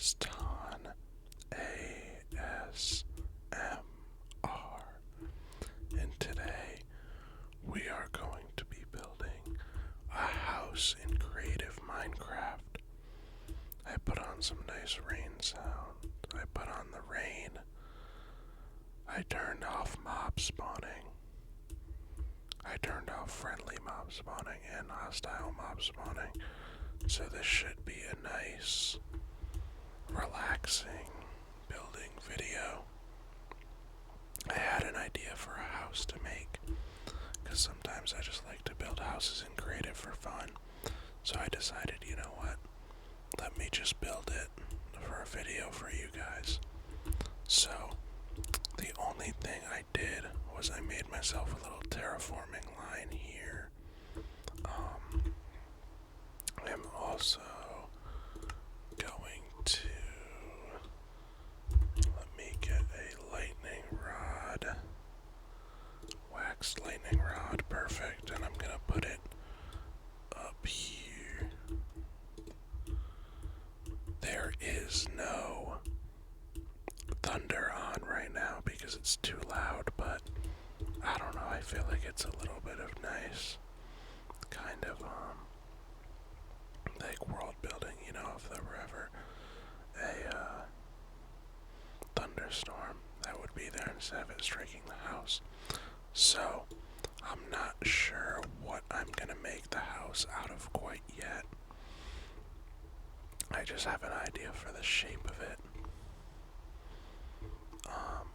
is Ton ASMR, and today we are going to be building a house in creative Minecraft. I put on some nice rain sound. I put on the rain. I turned off mob spawning. I turned off friendly mob spawning and hostile mob spawning. So this should be a nice, relaxing building video. I had an idea for a house to make, because sometimes I just like to build houses in creative for fun. So I decided, you know what, let me just build it for a video for you guys. So the only thing I did was I made myself a little terraforming line here. I'm also going to, let me get a lightning rod, waxed lightning rod, perfect, and I'm gonna put it up here. There is no thunder on right now because it's too loud, but I don't know, I feel like it's a little bit of nice kind of like world building, you know, if there were ever a thunderstorm that would be there instead of it striking the house. So I'm not sure what I'm gonna make the house out of quite yet. I just have an idea for the shape of it.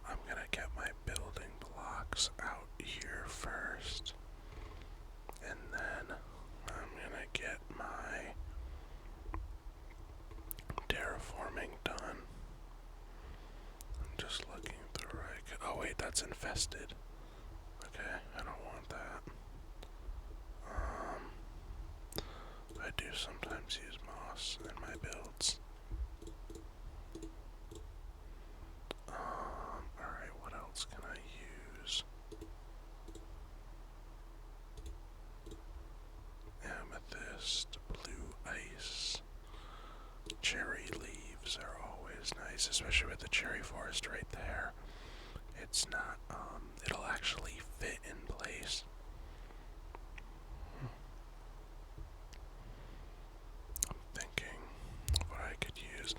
I'm gonna get my building blocks out here first, and then I'm gonna get my terraforming done. I'm just looking through. Oh wait, that's infested. Okay, I don't want that. I do sometimes use moss in my builds. Alright, what else can I use? Amethyst, blue ice, cherry leaves are always nice, especially with the cherry forest right there. It's not, it'll actually fit in place. I'm thinking what I could use.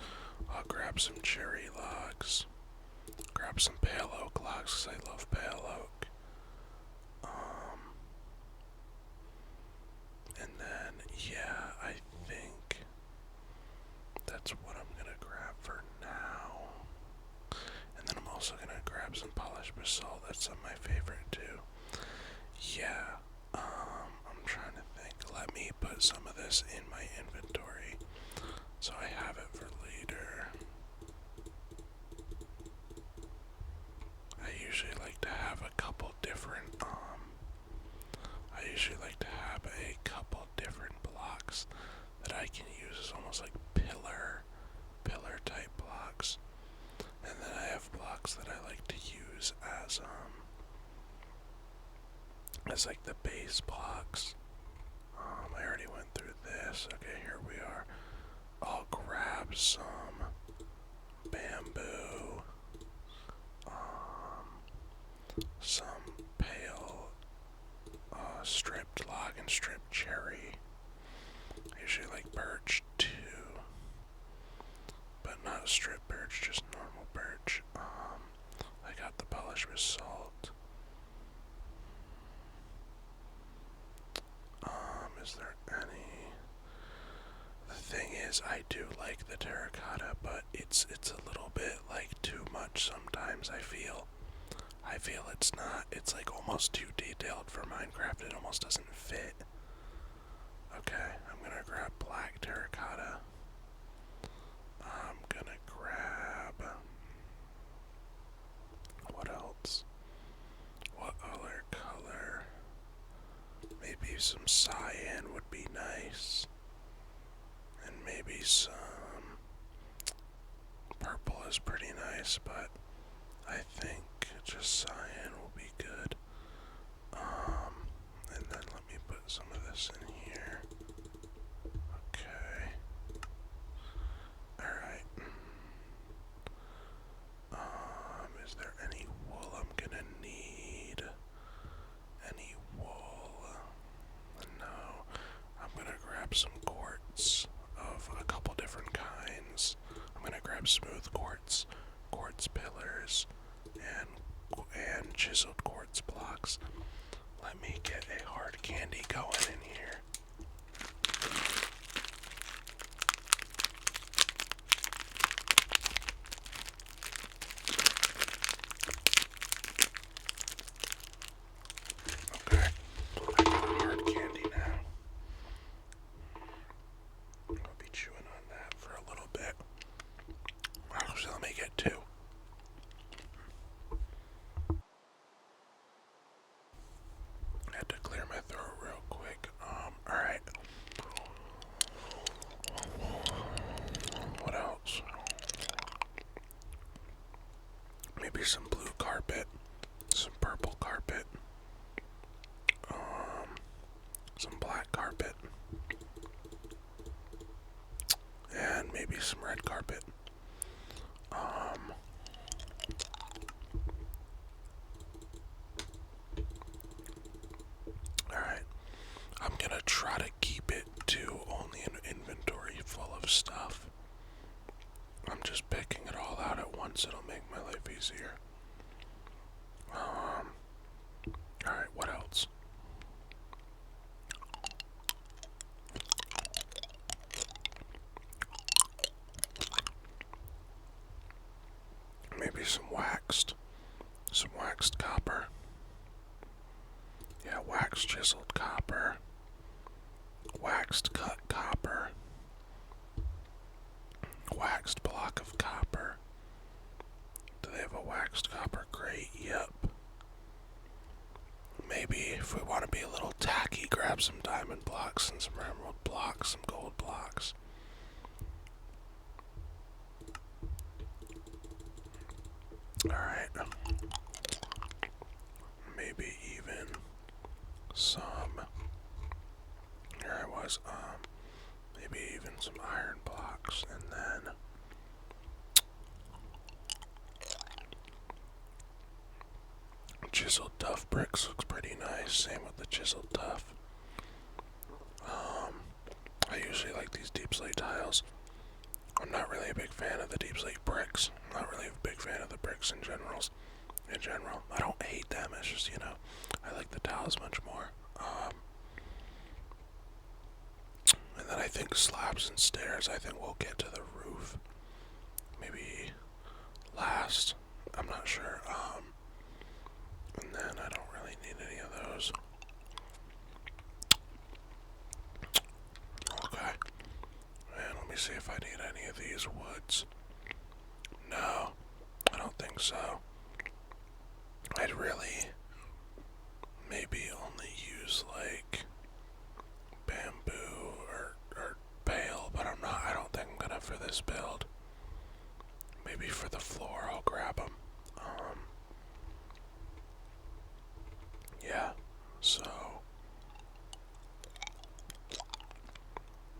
I'll grab some cherry logs, grab some pale oak logs because I love pale oak. And then, yeah, I think that's what I'm gonna grab for now. And then I'm also gonna grab some polished basalt. That's some of my favorite too. Yeah, I'm trying to think. Let me put some of this in my inventory so I have it for later. I usually like to have a couple different, blocks that I can use as almost like pillar type blocks. And then I have blocks that I like to use as like the base blocks. I already went through this. Okay, here we are. I'll grab some bamboo, some pale stripped log and stripped cherry. I usually like birch too, but not stripped birch, just normal birch. I got the polished basalt. Is there any? The thing is, I do like the terracotta, but it's a little bit like too much sometimes. I feel it's not. It's like almost too detailed for Minecraft. It almost doesn't fit. Okay, I'm gonna grab black terracotta. I'm gonna grab, what else? What other color? Maybe some cyan would be nice. And maybe some purple is pretty nice, but I think just cyan will be good. And then let me put some of this in here. Okay. Alright. some red carpet. Alright. I'm gonna try to keep it to only an inventory full of stuff. I'm just picking it all out at once. It'll make my life easier. Alright, what else? Maybe some waxed copper. Yeah, waxed chiseled copper. Waxed cut copper. Waxed block of copper. Do they have a waxed copper grate? Yep. Maybe if we want to be a little tacky, grab some diamond blocks and some emerald blocks, some gold blocks. Alright. Maybe even some, here I was, maybe even some iron blocks, and then chiseled tuff bricks looks pretty nice. Same with the chiseled tuff. I usually like these deep slate tiles. I'm not really a big fan of the deep slate bricks. I'm not really a big fan of the bricks in general. I don't hate them. It's just, I like the tiles much more. And then I think slabs and stairs. I think we'll get to the roof. Maybe last. I'm not sure. And then I don't really need any of those. Okay. And let me see if I need any of these woods. No, I don't think so. I'd really maybe only use like bamboo or bale, but I don't think I'm gonna for this build. Maybe for the floor I'll grab them. Yeah, so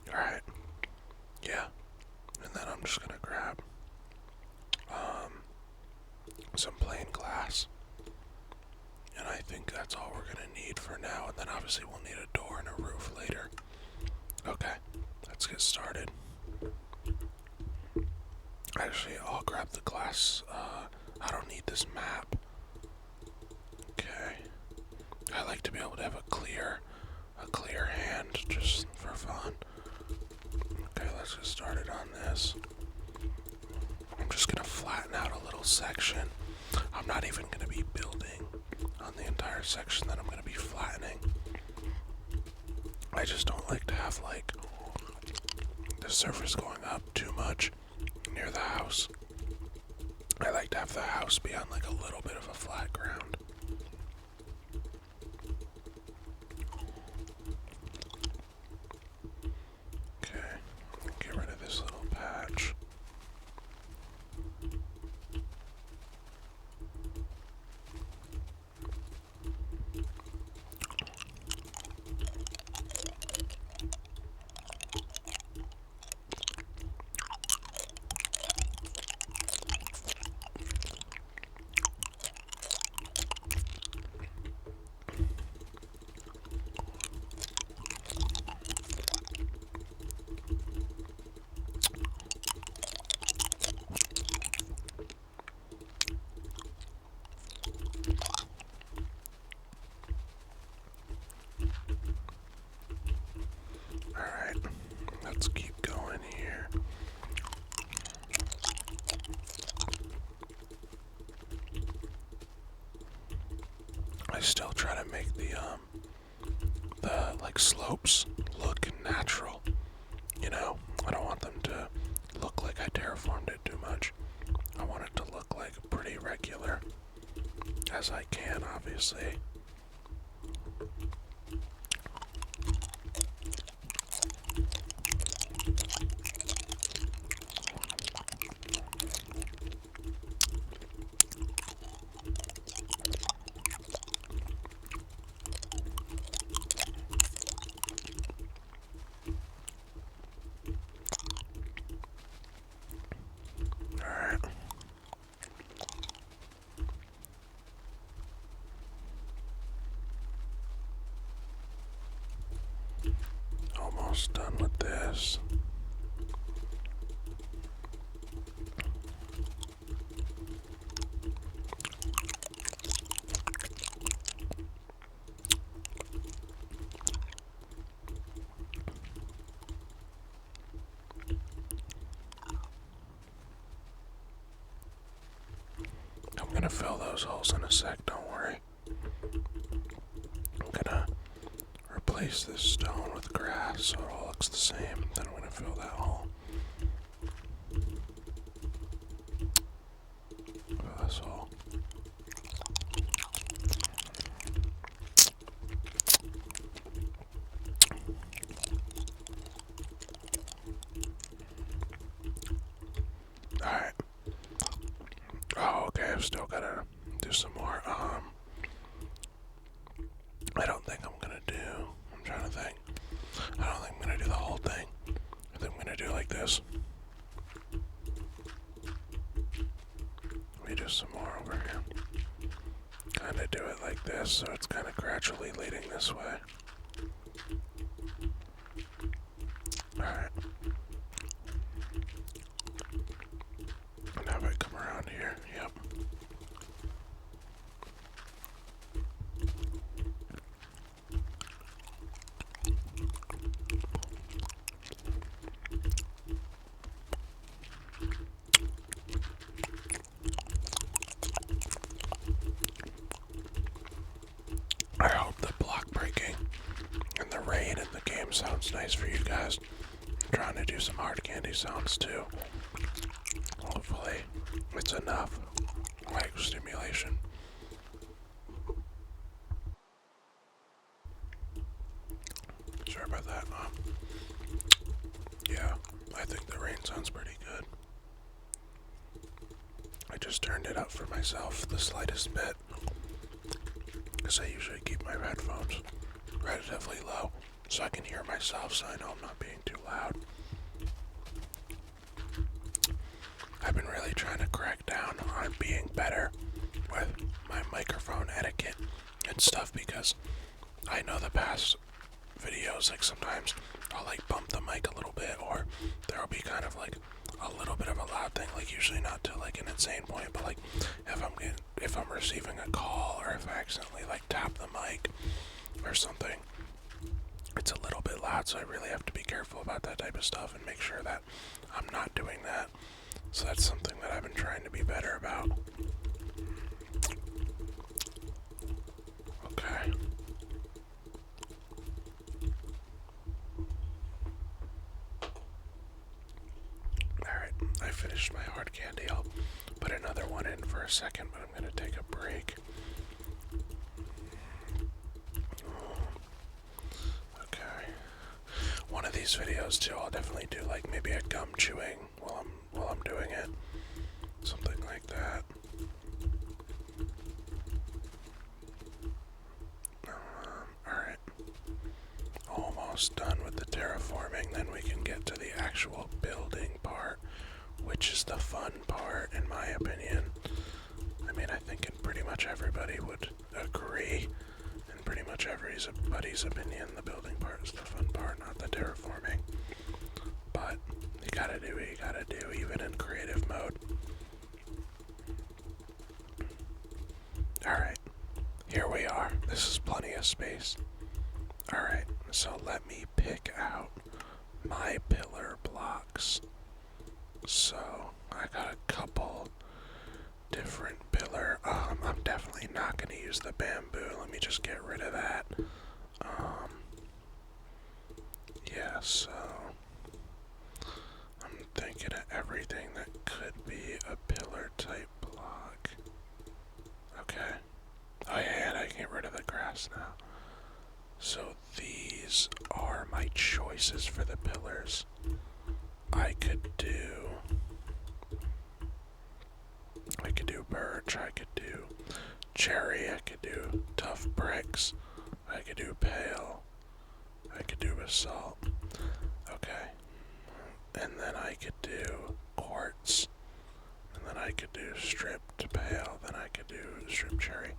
alright. Yeah. And then I'm just gonna grab some plain glass. And I think that's all we're gonna need for now. And then obviously we'll need a door and a roof later. Okay, let's get started. Actually, I'll grab the glass. I don't need this map. Okay. I like to be able to have a clear hand just for fun. Okay, let's get started on this. I'm just gonna flatten out a little section. I'm not even gonna be building on the entire section that I'm gonna be flattening. I just don't like to have like the surface going up too much near the house. I like to have the house be on like a little bit of a flat ground. Okay, get rid of this little patch. Alright, let's keep going here. I still try to make the like slopes look natural. I don't want them to look like I terraformed it too much. I want it to look like pretty regular as I can, obviously. almost done with this. I'm gonna fill those holes in a sec, don't worry. I'm gonna replace this stone with grass so it all looks the same. Then I'm gonna fill that hole. Fill this hole. Alright. Oh, okay, I've still gotta do some more. I don't think I'm gonna do. I'm trying to think. I don't think I'm gonna do the whole thing. I think I'm gonna do like this. Let me do some more over here. Kinda do it like this, so it's kinda gradually leading this way. Alright. And have it come around here. Yep. I hope the block breaking and the rain in the game sounds nice for you guys. I'm trying to do some hard candy sounds too. Hopefully it's enough like stimulation. Sorry about that. Yeah, I think the rain sounds pretty good. I just turned it up for myself the slightest bit, because I usually keep my headphones relatively low so I can hear myself, so I know I'm not being too loud. I've been really trying to crack down on being better with my microphone etiquette and stuff, because I know the past videos, like sometimes I'll like bump the mic a little bit, or there'll be kind of like a little bit of a loud thing, like usually not to like an insane point, but like if I'm receiving a call, or if I accidentally like tap the mic or something, it's a little bit loud, so I really have to be careful about that type of stuff and make sure that I'm not doing that. So that's something that I've been trying to be better about. Okay. Alright, I finished my hard candy. I'll put another one in for a second, but I'm going to take a break. Okay. One of these videos too, I'll definitely do like maybe a gum chewing while I'm doing it. Something like that. Alright. Almost done with the terraforming, then we can get to the actual building part, which is the fun part, in my opinion. I mean, I think pretty much everybody would agree, in pretty much everybody's opinion, the building part is the fun part, not the terraforming. But you gotta do what you gotta do, even in creative mode. Alright, here we are. This is plenty of space. Alright, so let me pick out my pillar blocks. So, I got a couple different pillar. I'm definitely not going to use the bamboo. Let me just get rid of that. Yeah, so I'm thinking of everything that could be a pillar type block. Okay. Oh yeah, and I can get rid of the grass now. So these are my choices for the pillars. I could do birch, I could do cherry, I could do tough bricks, I could do pale, I could do basalt. Okay. And then I could do quartz, and then I could do stripped pale, then I could do stripped cherry.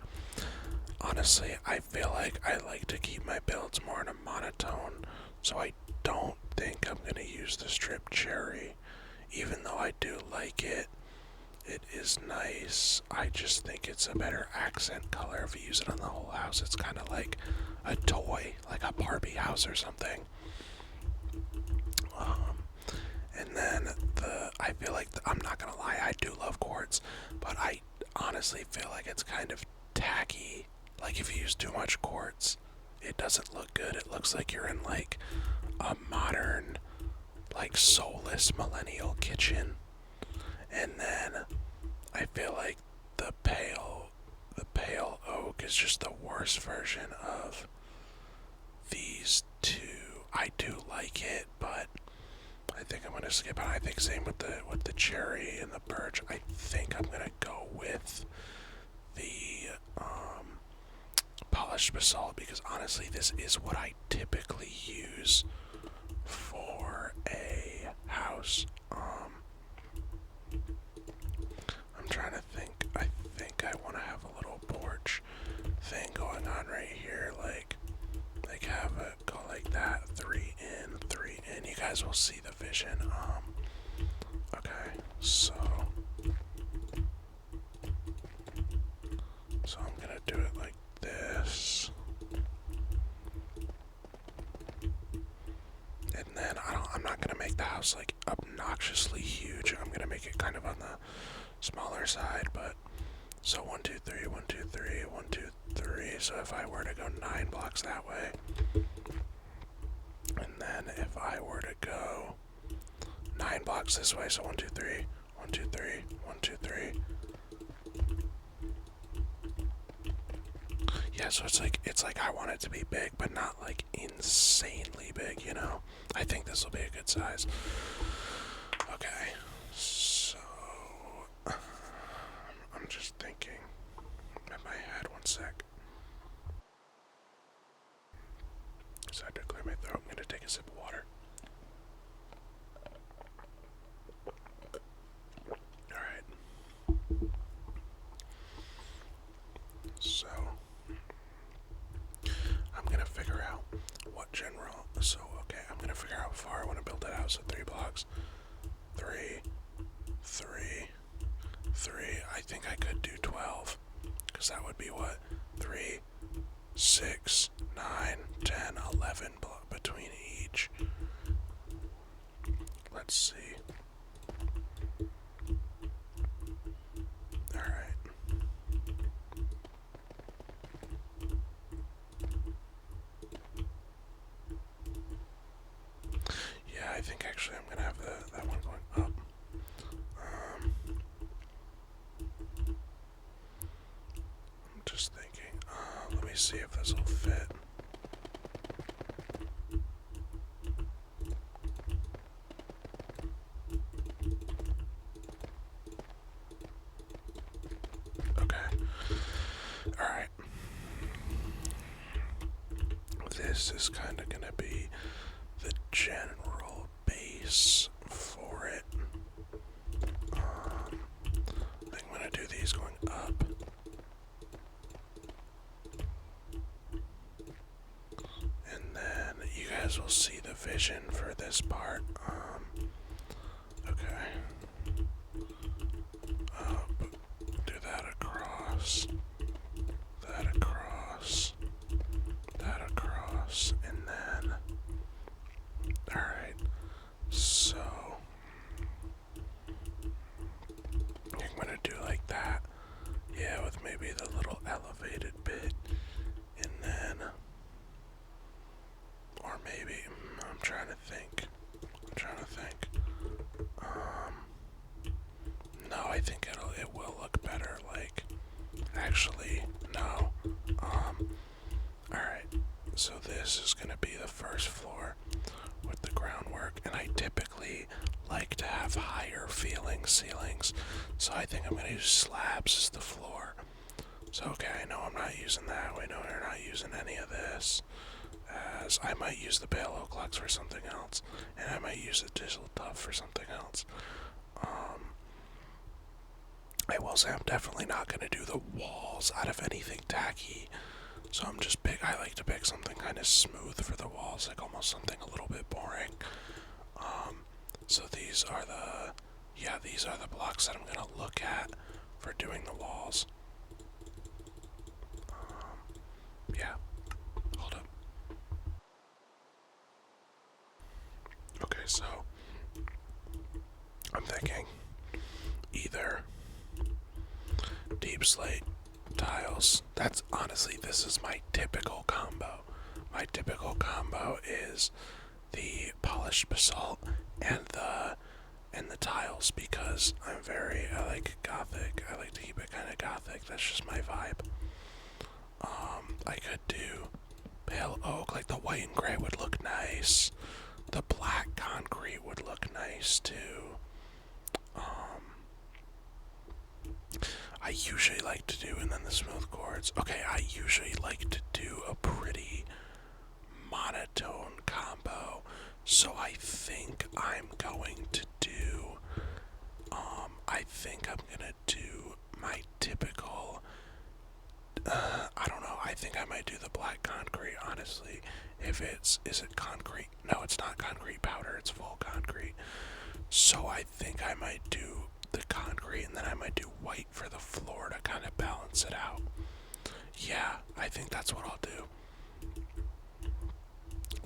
Honestly, I feel like I like to keep my builds more in a monotone, so I don't think I'm gonna use the strip cherry, even though I do like it. It is nice. I just think it's a better accent color if you use it on the whole house. It's kind of like a toy, like a Barbie house or something. And then I feel like I'm not gonna lie, I do love quartz, but I honestly feel like it's kind of tacky. Like if you use too much quartz, it doesn't look good. It looks like you're in like a modern, like soulless millennial kitchen. And then I feel like the pale oak is just the worst version of these two. I do like it, but I think I'm gonna skip it. I think same with the cherry and the birch. I think I'm gonna go with the polished basalt because honestly, this is what I typically use for a house. I'm trying to think. I think I want to have a little porch thing going on right here, like have it go like that, 3 in, 3 in. You guys will see the vision. Okay, so I'm gonna do it like this, and then I'm not gonna make the house like obnoxiously huge. I'm gonna make it kind of on the smaller side, but so 1, 2, 3, 1, 2, 3, 1, 2, 3. So if I were to go 9 blocks that way, and then if I were to go 9 blocks this way, so 1, 2, 3, 1, 2, 3, 1, 2, 3. Yeah, so it's like I want it to be big, but not like insanely big, you know? I think this will be a good size. Okay, so I'm just thinking in my head, 1 sec. So I had to clear my throat. I'm gonna take a sip of water. Alright. So I'm gonna figure out what general. So, okay, I'm gonna figure out how far I want to build it out. So 3 blocks. 3, 3, 3. I think I could do 12. Because that would be what? 3, 6, 9, 10, 11 between each. Let's see. Alright. Yeah, I think actually I'm gonna have that one going up. I'm just thinking, let me see if this will fit. Alright. This is kind of going to be the general base for it. I think I'm going to do these going up. And then you guys will see the vision for this part. Okay. Up. Do that across. That across. That across. And then. Alright. So. I'm gonna do like that. Yeah, with maybe the little elevated bit. And then. Or maybe. I'm trying to think. No, I think it will look better. Like, actually, no. Alright, so this is gonna be the first floor with the groundwork, and I typically like to have higher feeling ceilings, so I think I'm gonna use slabs as the floor. So, okay, I know I'm not using that. We know we're not using any of this. As I might use the pale oak lux for something else, and I might use the digital tuff for something else. I will say I'm definitely not going to do the walls out of anything tacky. So I like to pick something kind of smooth for the walls, like almost something a little bit boring. So these are the blocks that I'm gonna look at for doing the walls. Yeah, hold up. Okay, so I'm thinking either deep slate tiles. That's honestly, this is my typical combo. My typical combo is the polished basalt and the tiles, because I like gothic. I like to keep it kind of gothic. That's just my vibe. I could do pale oak, like the white and gray would look nice. The black concrete would look nice too. I usually like to do, and then the smooth quartz. Okay, I usually like to do a pretty monotone combo. So I think I'm going to do, I think I'm gonna do my typical, I don't know, I think I might do the black concrete, honestly. Is it concrete? No, it's not concrete powder, it's full concrete. So I think I might do the concrete, and then I might do white for the floor to kind of balance it out. Yeah, I think that's what I'll do.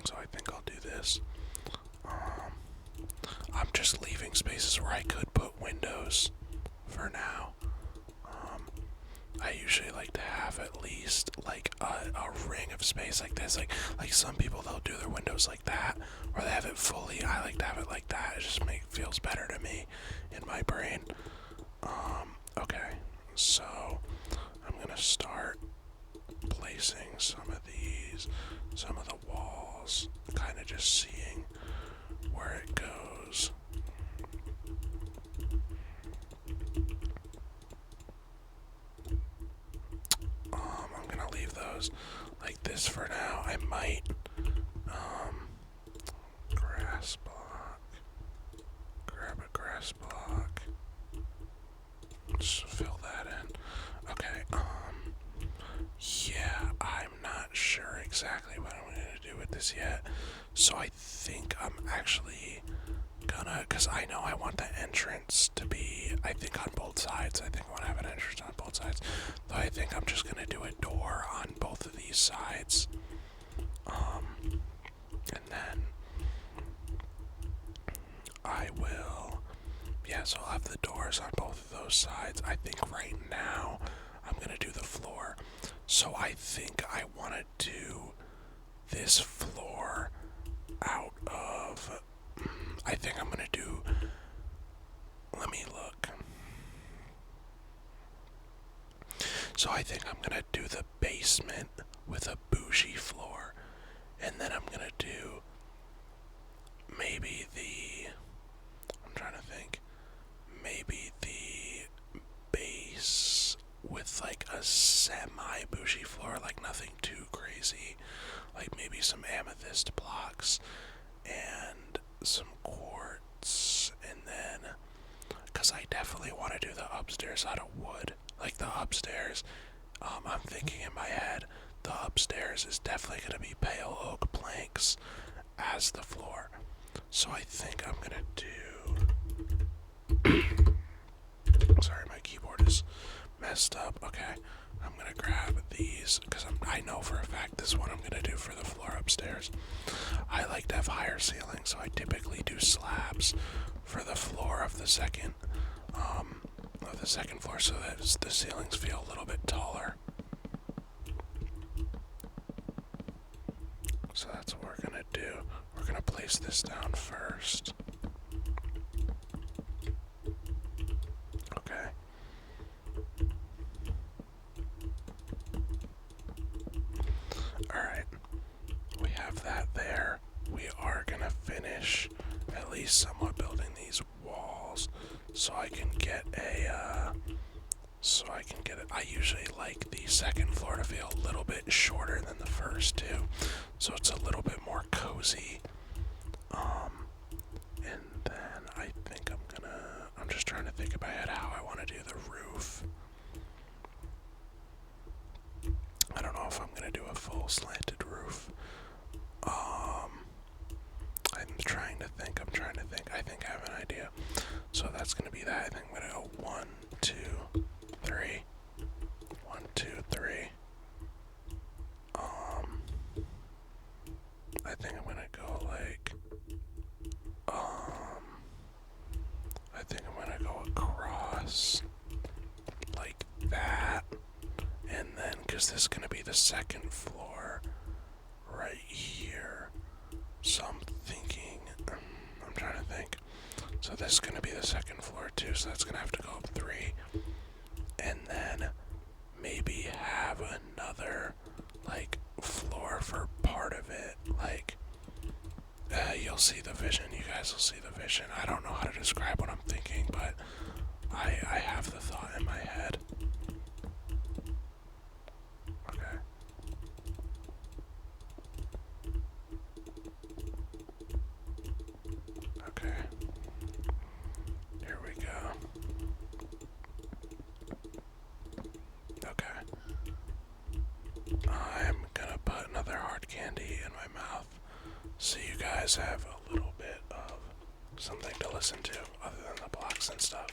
So I think I'll do this. I'm just leaving spaces where I could put windows for now. I usually like to have at least like a ring of space like this. Like some people, they'll do their windows like that, or they have it fully. I like to have it like that. It just feels better to me in my brain. Okay, so I'm gonna start placing some of the walls, kind of just seeing where it goes. I'm gonna leave those like this for now. I might, grass block, grab a grass block, just fill that in. Okay, yeah, I'm not sure exactly what I'm gonna do with this yet. So I think I'm actually gonna, because I know I want the entrance to be, I think on both sides. I think I want to have an entrance on both sides. Though I think I'm just gonna do a door on both of these sides. And then I will, yeah, so I'll have the doors on both of those sides. I think right now I'm gonna do the floor. So I think I want to do this floor out of, I think I'm gonna do, let me look. So I think I'm gonna do the basement with a bougie floor, and then I'm gonna do maybe I'm trying to think, maybe the base with like a semi-bougie floor, like nothing too crazy, like maybe some amethyst blocks and some quartz, and then, because I definitely want to do the upstairs out of wood. Like the upstairs, I'm thinking in my head, the upstairs is definitely going to be pale oak planks as the floor. So I think I'm going to do, sorry, my keyboard is messed up. Okay, I'm going to grab these, because I know for a fact this one I'm going to do for the floor upstairs. I like to have higher ceilings, so I typically do slabs for the floor of the second floor, so that the ceilings feel a little bit taller. So that's what we're gonna do. We're gonna place this down first. Okay. Alright. We have that there. We are gonna finish at least somewhat building these walls so I can get I usually like the second floor to feel a little bit shorter than the first too, so it's a little bit more cozy. And then I think I'm just trying to think in my head how I want to do the roof. I don't know if I'm gonna do a full slanted roof. I that's gonna be that. I think I'm gonna go 1, 2, 3. 1, 2, 3. I think I'm gonna go like, I think I'm gonna go across like that, and then, because this is gonna be the second floor right here, so I'm thinking, I'm trying to think, so this is gonna be the second floor too, so that's gonna have to go up 3, and then maybe have another, like, floor for part of it, like, you'll see the vision, you guys will see the vision. I don't know how to describe what I'm thinking, but I have the thought in my head. Okay. Okay. Here we go. Okay. I'm gonna put another hard candy in my mouth so you guys have a little bit of something to listen to other than the blocks and stuff.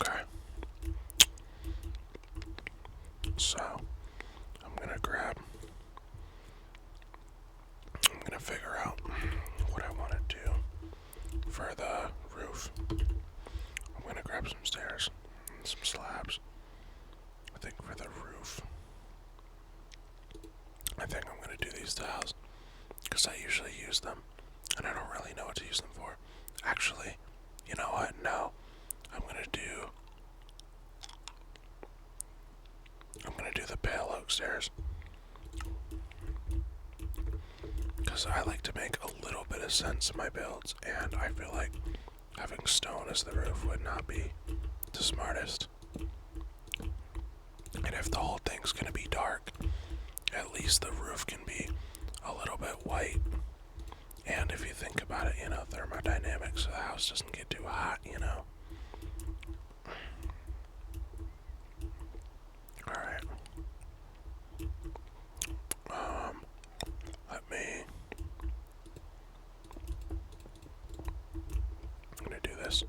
Okay. So, I'm gonna figure out what I want to do for the roof. I'm gonna grab some stairs and some slabs. I think for the roof, I think I'm gonna do these tiles, because I usually use them, and I don't really know what to use them for. Actually, you know what? No. I'm gonna do the pale oak stairs, because I like to make a little bit of sense in my builds, and I feel like having stone as the roof would not be the smartest. And if the whole thing's gonna be dark, at least the roof can be a little bit white. And if you think about it, thermodynamics, so the house doesn't get too hot, Alright. I'm gonna do this.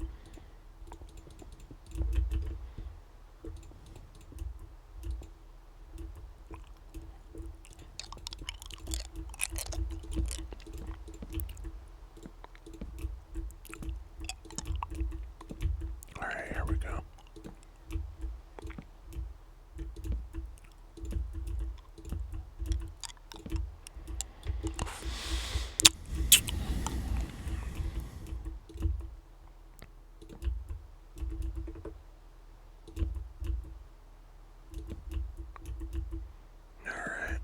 Alright, here we go. Alright.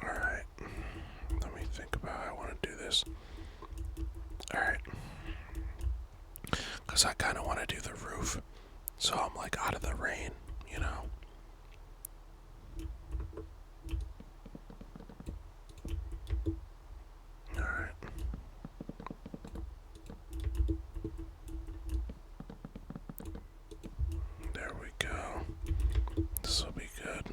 Alright. Let me think about how I want to do this. Alright. Because I kind of want to do the roof, so I'm like out of the rain, Alright. There we go. This will be good.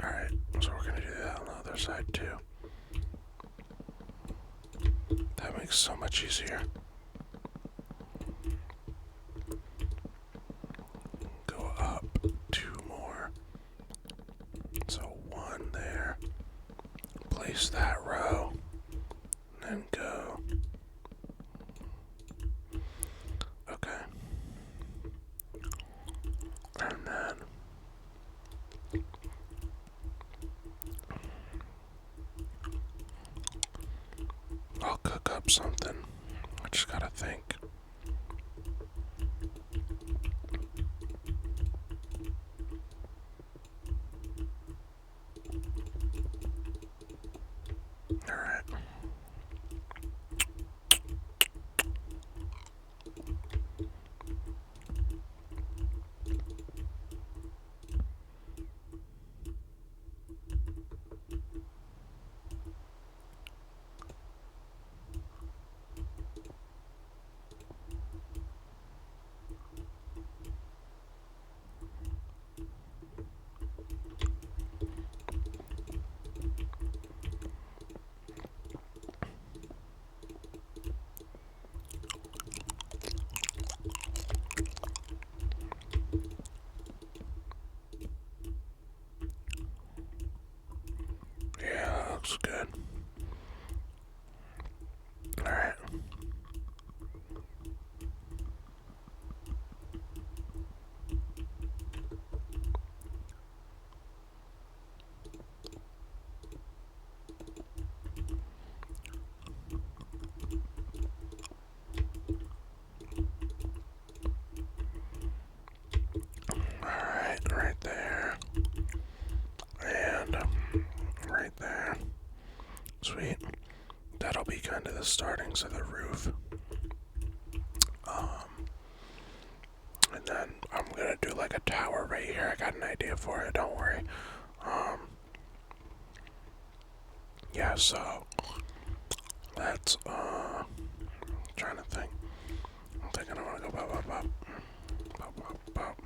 Alright, so we're gonna do that on the other side too. That makes so much easier. Go up 2 more. So 1 there. Place that row. And then go. Okay. And then up something. I just gotta think. Alright. Yeah, that looks good. Alright. Alright, right there. And right there. Sweet. That'll be kind of the startings of the roof. And then I'm gonna do like a tower right here. I got an idea for it, don't worry. Yeah, so let's trying to think. I'm thinking I wanna go bop bop bop. Bop bop bop.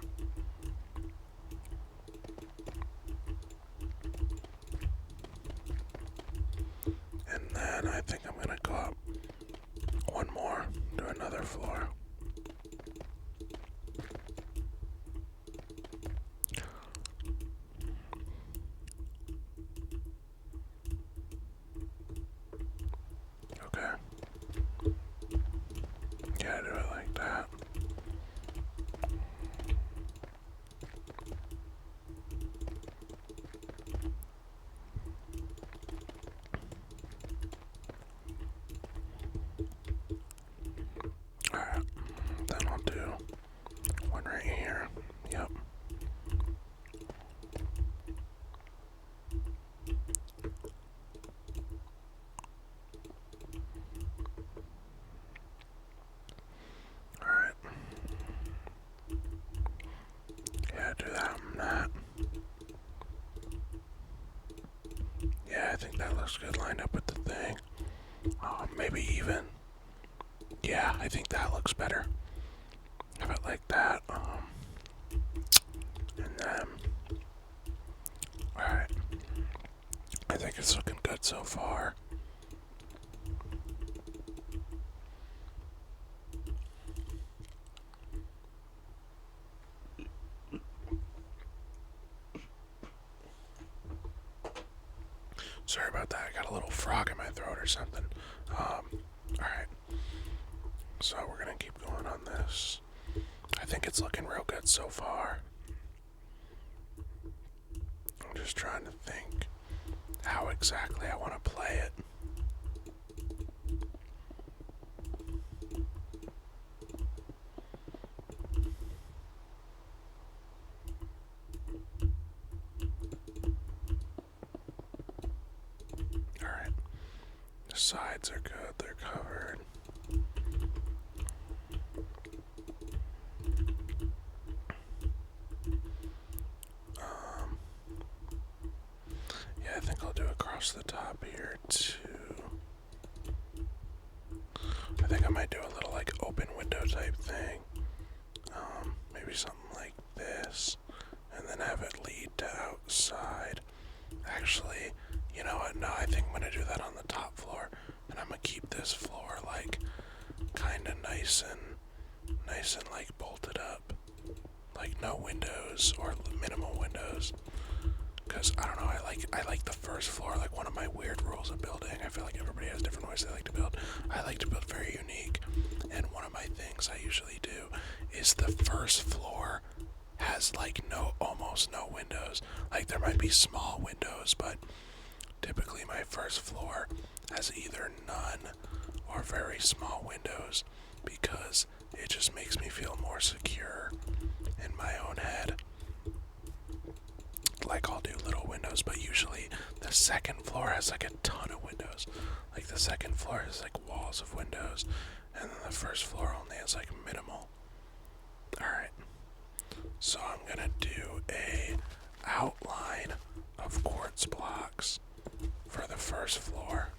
And then I think I'm gonna go up one more, do another floor. Okay. Yeah, do it like that. Alright, then I'll do one right here. Yep. Alright. Yeah, do that and that. Yeah, I think that looks good lined up with the thing. Maybe even. Yeah, I think that looks better. Have it like that. And then. Alright. I think it's looking good so far. Sorry about that, I got a little frog in my throat or something. Alright. So we're gonna keep going on this. I think it's looking real good so far. I'm just trying to think how exactly I want to play it. Alright. The sides are good, they're covered. Yeah, I think I'll do across the top here too. I think I might do a little like open window type thing. Maybe something like this. And then have it lead to outside. Actually, you know what? No, I think I'm gonna do that on the top floor. And I'm gonna keep this floor like kinda nice and like bolted up. Like no windows or minimal windows. Cause I don't know, I like the first floor, like one of my weird rules of building. I feel like everybody has different ways they like to build. I like to build very unique. And one of my things I usually do is the first floor has like almost no windows. Like there might be small windows, but typically my first floor has either none or very small windows because it just makes me feel more secure in my own head. Like, I'll do little windows, but usually the second floor has like a ton of windows. Like, the second floor has like walls of windows, and then the first floor only has like minimal. Alright, so I'm gonna do a outline of quartz blocks for the first floor.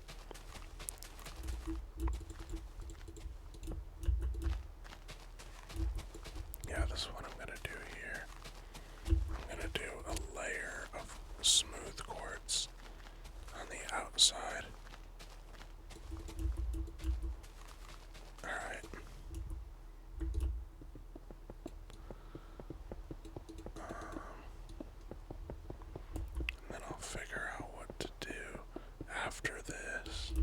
Yeah, this is what I'm gonna do here. I'm gonna do a layer of smooth quartz on the outside. Alright. And then I'll figure out what to do after this.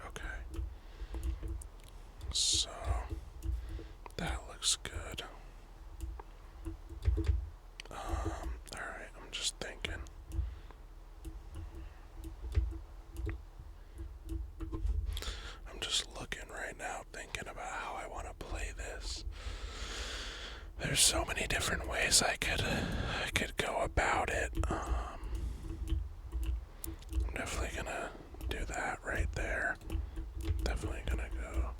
Okay. So that looks good. Alright, I'm just thinking. I'm just looking right now, thinking about how I want to play this. There's so many different ways I could go about it. I'm definitely gonna do that right there. Definitely gonna go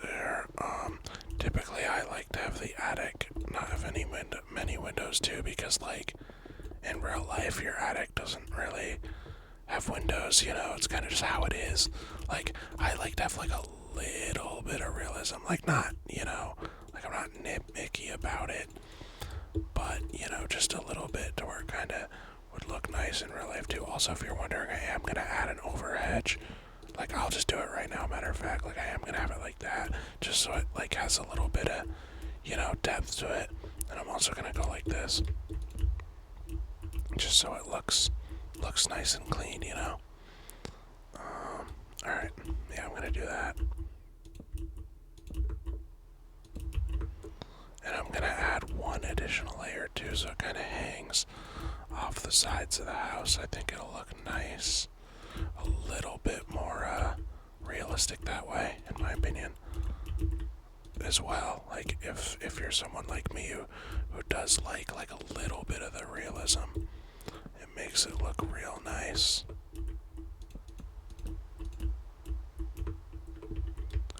there. Typically I like to have the attic not have many windows too, because like in real life your attic doesn't really have windows, you know, it's kind of just how it is. Like, I like to have like a little bit of realism, like not, you know, like I'm not nitpicky about it, but, you know, just a little bit to where it kind of would look nice in real life too. Also, if you're wondering, I am going to add an overhedge. Like, I'll just do it right now, matter of fact. Like, I am going to have it like that, just so it, like, has a little bit of, you know, depth to it. And I'm also going to go like this, just so it looks nice and clean, you know? Alright, yeah, I'm going to do that. And I'm going to add one additional layer too, so it kind of hangs off the sides of the house. I think it'll look nice. A little bit more realistic that way, in my opinion, as well. Like, if you're someone like me who does like a little bit of the realism, it makes it look real nice.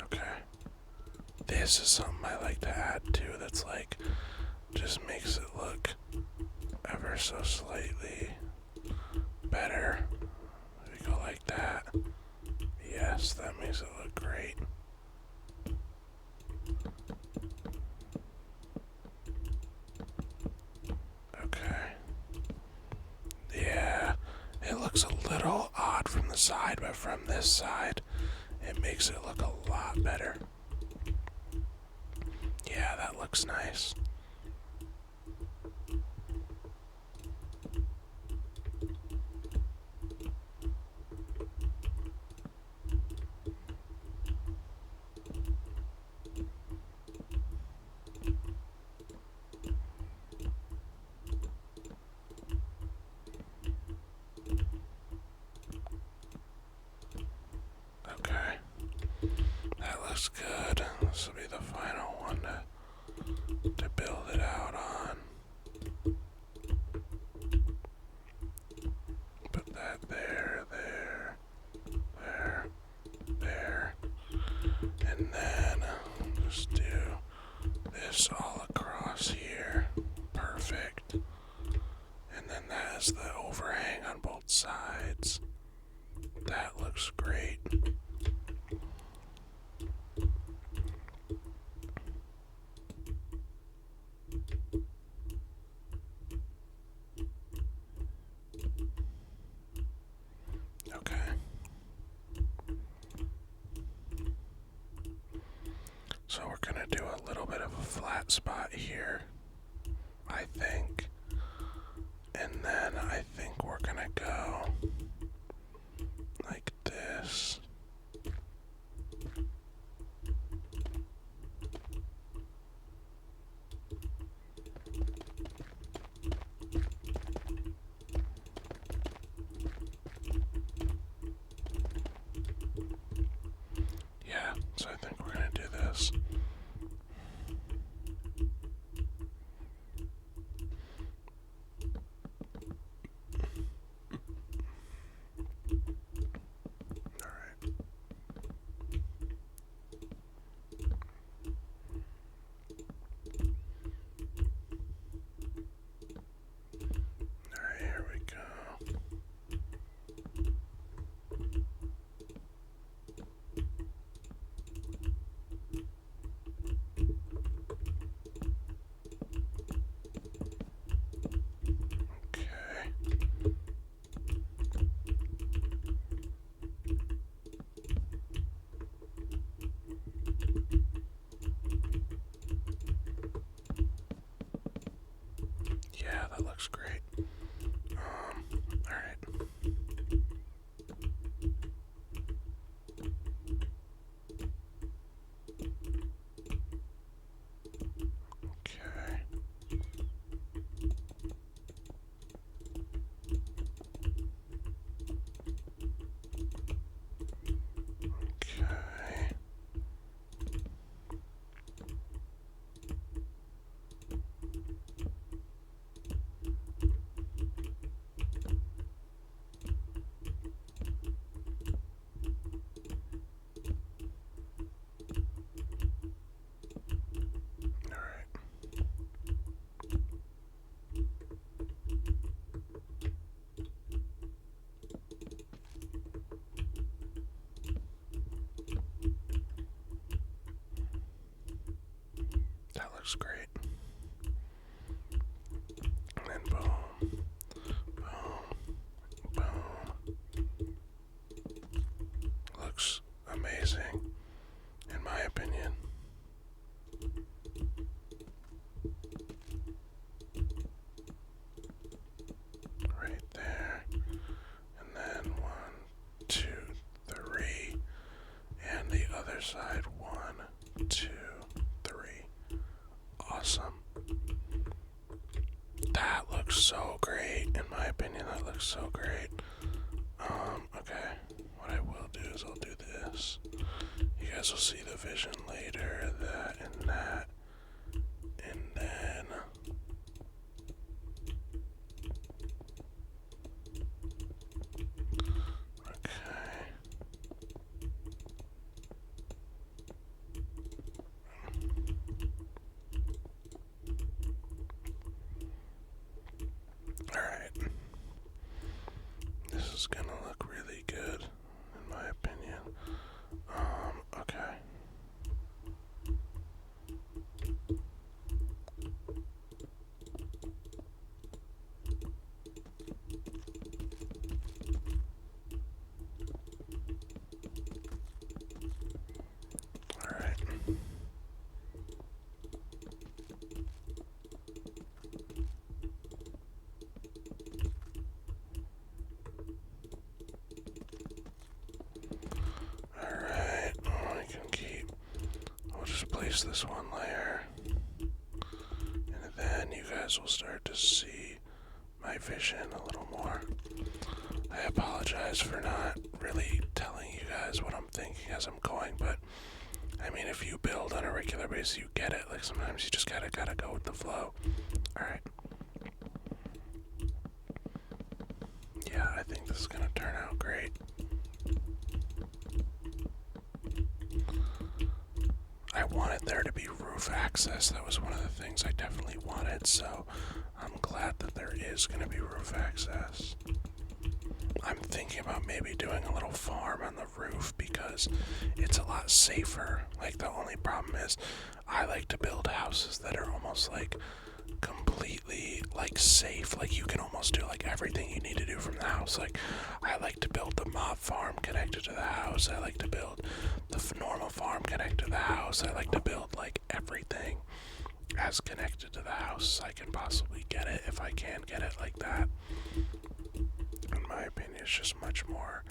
Okay. This is something I like to add too, that's like, just makes it look ever so slightly better. We go like that. Yes, that makes it look great. Okay. Yeah, it looks a little odd from the side, but from this side, it makes it look a lot better. Yeah, that looks nice. Okay, that looks good. This will be the final one to build it out on. Put that there, there, and then just do this all across here. Perfect. And then that is the overhang on both sides. That looks great. Okay. So we're gonna do a little bit of a flat spot here, I think. And then I think we're gonna go like this. looks great. And then boom, boom, boom. Looks amazing, in my opinion. Right there. And then 1, 2, 3. And the other side, 1, 2, 3. Awesome. That looks so great. In my opinion, that looks so great. Okay. What I will do is I'll do this. You guys will see the vision later. That and that. And then okay. Alright. This is gonna look really good, in my opinion. Okay. Alright. Alright, I can keep. We'll just place this one layer. And then you guys will start to see my vision a little more. I apologize for not really telling you guys what I'm thinking as I'm going, but I mean, if you build on a regular basis, you get it. Like, sometimes you just gotta go with the flow. Alright. Yeah, I think this is gonna turn out great. I wanted there to be roof access. That was one of the things I definitely wanted, so I'm glad that there is gonna be roof access. I'm thinking about maybe doing a little farm on the roof because it's a lot safer. Like, the only problem is I like to build houses that are almost like completely like safe. Like, you can almost do like everything you need to do from the house. Like, I like to build the mob farm connected to the house. I like to build the normal farm connected to the house. I like to build like everything as connected to the house as I can possibly get it, if I can get it like that. In my opinion, it's just much more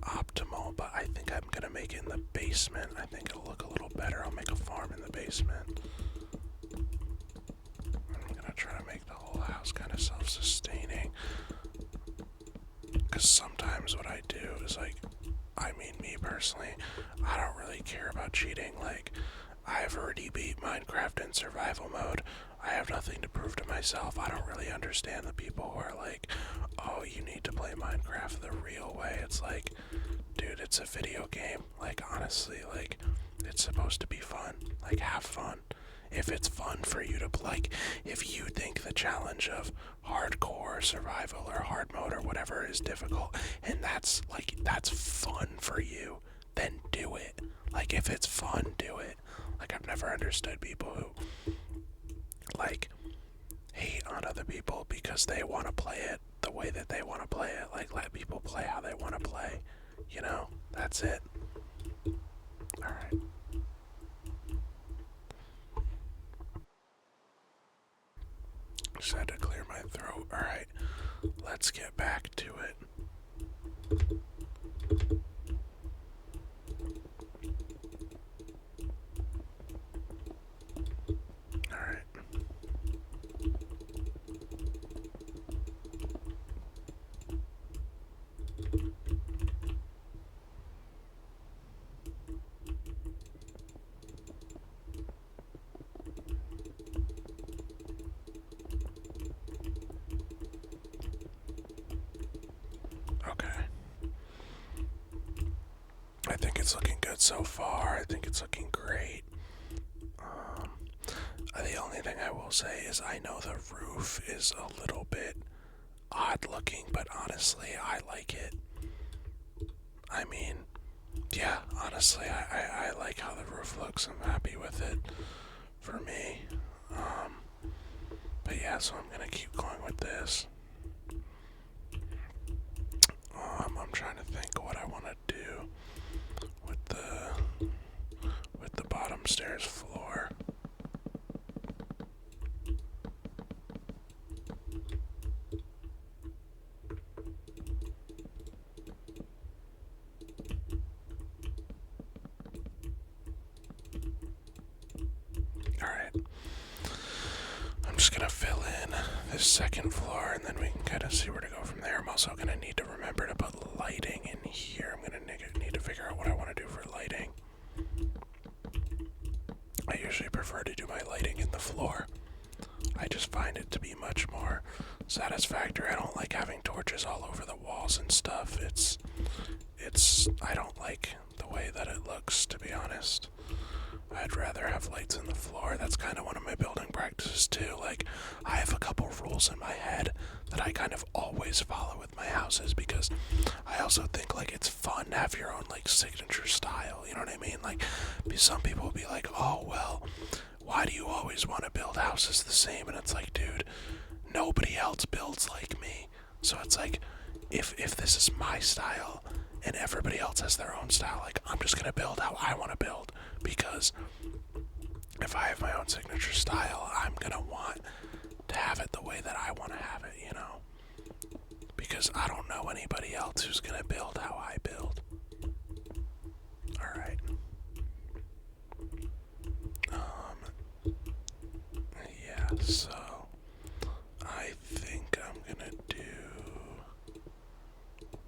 optimal, but I think I'm gonna make it in the basement. I think it'll look a little better. I'll make a farm in the basement. I'm gonna try to make the whole house kind of self-sustaining. Because sometimes what I do is, like, I mean, me personally, I don't really care about cheating. Like, I've already beat Minecraft in survival mode. I have nothing to prove to myself. I don't really understand the people who are like, oh, you need to play Minecraft the real way. It's like, dude, it's a video game. Like, honestly, like, it's supposed to be fun. Like, have fun. If it's fun for you to, like, if you think the challenge of hardcore survival or hard mode or whatever is difficult, and that's, like, that's fun for you, then do it. Like, if it's fun, do it. Like, I've never understood people who, like, hate on other people because they want to play it the way that they want to play it. Like, let people play how they want to play. You know? That's it. Alright. Just had to clear my throat. Alright. Let's get back to it. Alright. Okay. I think it's looking good so far. I think it's looking great. The only thing I will say is I know the roof is a little bit odd looking, but honestly, I like it. I mean, yeah, honestly, I like how the roof looks. I'm happy with it. for me. But yeah, so I'm gonna keep going with this. I'm trying to think what I want to do with the bottom stairs floor. Alright. I'm just gonna fill in this second floor and then we can kind of see where to go from there. I'm also gonna need to remember to put lighting in here. I'm gonna need to figure out what I want to do for lighting. I usually prefer to do my lighting in the floor. I just find it to be much more satisfactory. I don't like having torches all over the walls and stuff. I don't like the way that it looks, to be honest. I'd rather have lights in the floor. That's kind of one of my building practices too. Like, I have a couple rules in my head that I kind of always follow with my houses because I also think like it's fun to have your own like signature style, you know what I mean? Like, some people will be like, oh well, why do you always want to build houses the same? And it's like, dude, nobody else builds like me. So it's like, if this is my style and everybody else has their own style, like, I'm just gonna build how I want to build, because if I have my own signature style, I'm gonna want to have it the way that I want to have it, you know? Because I don't know anybody else who's gonna build how I build. Alright. Yeah, so I think I'm gonna do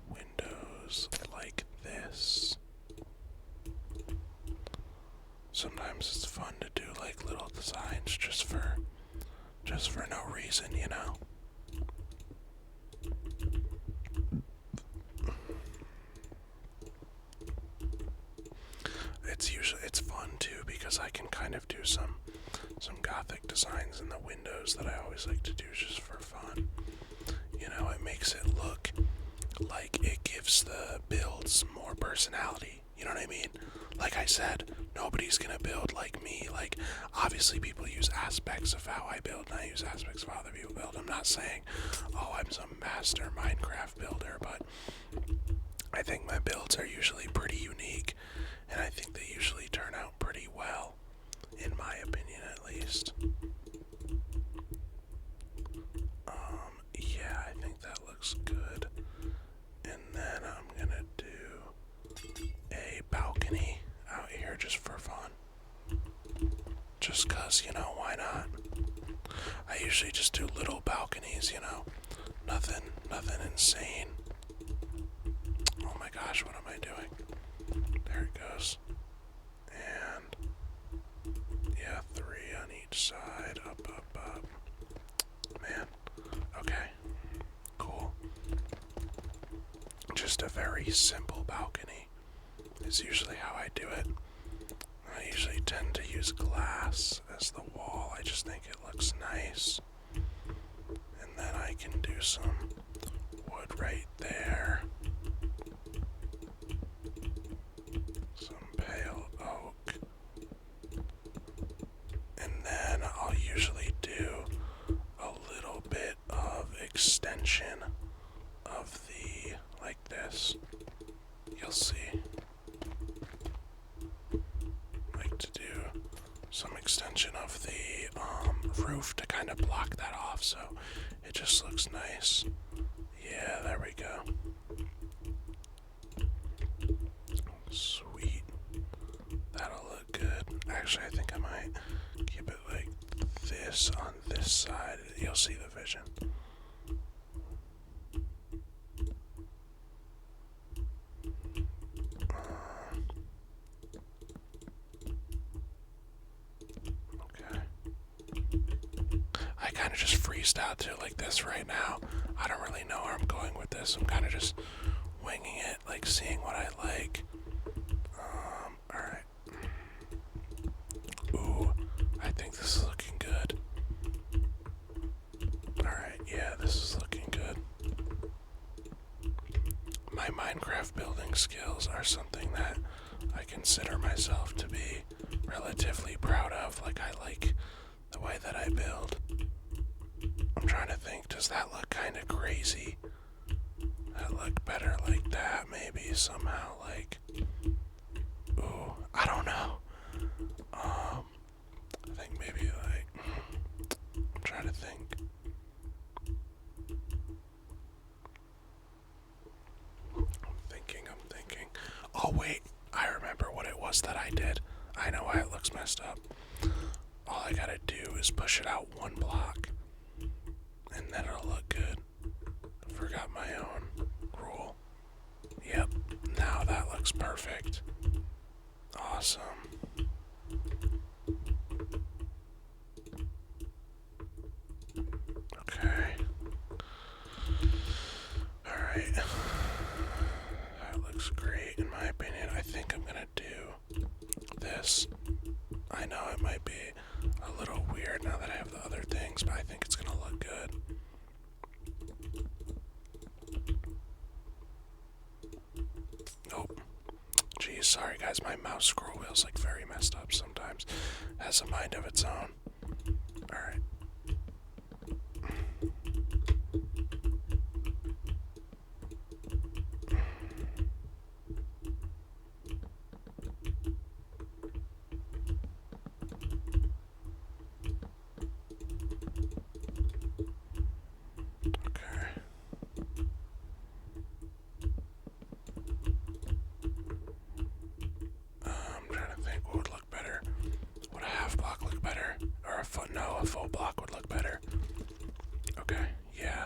windows like this. Sometimes it's fun to do like little designs just for no reason, you know. It's fun too because I can kind of do some gothic designs in the windows that I always like to do just for fun. You know, it makes it look like it gives the builds more personality. You know what I mean? Like I said, nobody's gonna build like me. Like, obviously people use aspects of how I build and I use aspects of how other people build. I'm not saying, oh, I'm some master Minecraft builder, but I think my builds are usually pretty unique, and I think they usually turn out pretty well, in my opinion at least. Yeah, I think that looks good. And then I'm gonna do a balcony out here just for fun. Just cause, you know, why not? I usually just do little balconies, you know. Nothing insane. Oh my gosh, what am I doing? There it goes. And yeah, 3 on each side. Up. Man. Okay. Cool. Just a very simple balcony is usually how I do it. I usually tend to use glass as the wall. I just think it looks nice. And then I can do some wood right there. Some pale oak. And then I'll usually do a little bit of extension of the, like this. You'll see. Like to do some extension of the roof to kind of block that off so it just looks nice. Yeah, there we go. Sweet. That'll look good. Actually, I think I might keep it like this on this side. You'll see the vision. Okay. I kind of just freezed out to it like this right now. I don't really know where I'm going with this. I'm kind of just winging it, like seeing what I like. Alright. Ooh, I think this is looking good. Alright, yeah, this is looking good. My Minecraft building skills are something that I consider myself to be relatively proud of. Like, I like the way that I build. I'm trying to think, does that look kind of crazy? That look better like that, maybe somehow, like, ooh, I don't know. I think maybe like, I'm trying to think. I'm thinking. Oh wait, I remember what it was that I did. I know why it looks messed up. All I gotta do is push it out one block, and then it'll look good. I forgot my own rule. Yep, now that looks perfect. Awesome. Okay. Alright. That looks great in my opinion. I think I'm gonna do this. I know it might be a little weird now that I have the other things, but I think it's gonna look good. Nope. Geez, sorry guys, my mouse scroll wheel's like very messed up sometimes. It has a mind of its own. Alright. A full block would look better. Okay, yeah,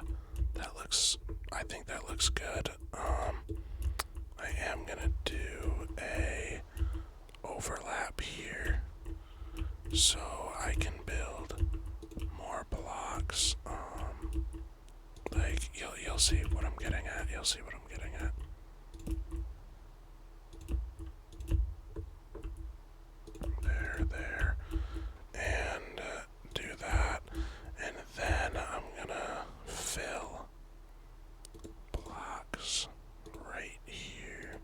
that looks, I think that looks good. I am gonna do a overlap here so I can build more blocks. Like, you'll see what I'm getting at, you'll see what I'm getting at. There, and do that, and then I'm gonna fill blocks right here.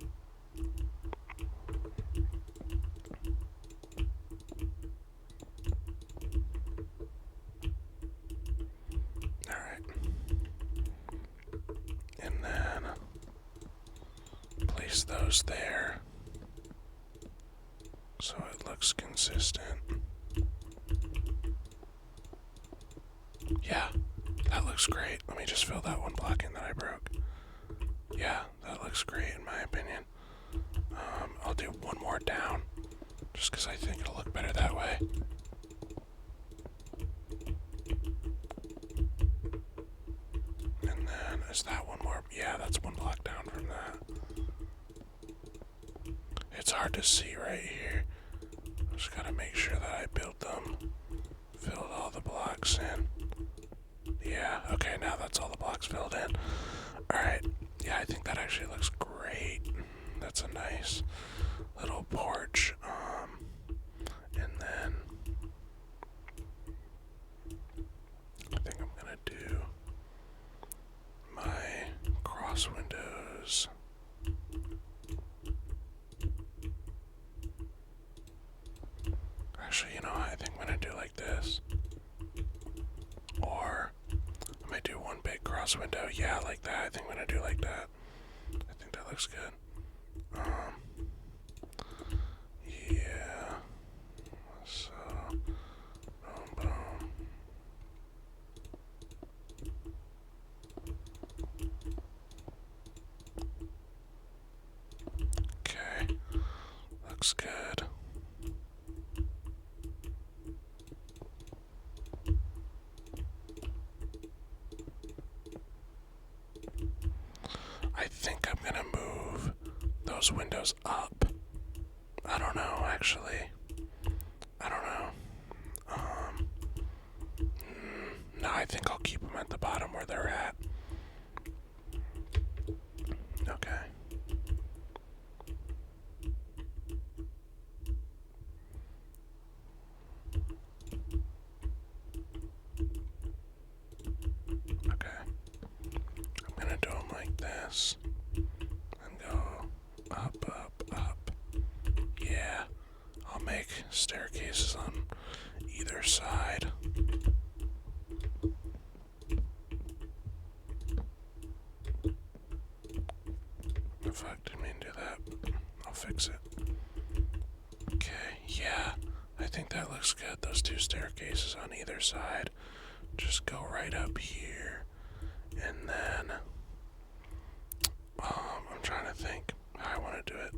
Alright. And then place those there so it looks consistent. Yeah, that looks great. Let me just fill that one block in that I broke. Yeah, that looks great in my opinion. I'll do one more down, just because I think it'll look better that way. And then, is that one more? Yeah, that's one block down from that. It's hard to see right here. Just gotta make sure that I built them. Filled all the blocks in. Yeah, okay, now that's all the blocks filled in. Alright, yeah, I think that actually looks great. That's a nice little porch. And then I think I'm gonna do my cross windows. Actually, you know, I think I'm gonna do like this. Or I might do one big cross window. Yeah, like that. I think I'm gonna do like that. I think that looks good. Yeah. So, boom, boom. Okay. Looks good. I think I'm gonna move those windows up. I don't know, actually. I don't know. No, I think I'll keep them at the bottom where they're at. Okay. Okay. I'm gonna do them like this. And go up, up, up. Yeah. I'll make staircases on either side. The fuck, didn't mean to do that. I'll fix it. Okay, yeah, I think that looks good. Those two staircases on either side. Just go right up here. And then, I'm trying to think how I want to do it.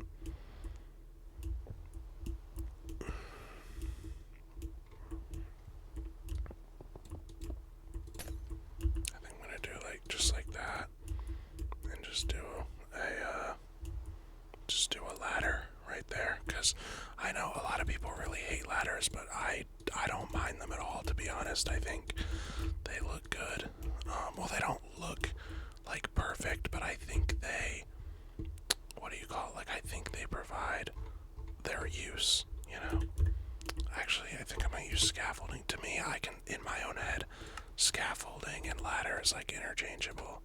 I think I'm gonna do just like that, and just do a ladder right there. Cause I know a lot of people really hate ladders, but I don't mind them at all. To be honest, I think they look good. Well, they don't look like perfect, but I think they, what do you call it? Like, I think they provide their use, you know? Actually, I think I might use scaffolding. To me, I can, in my own head, scaffolding and ladder is like interchangeable.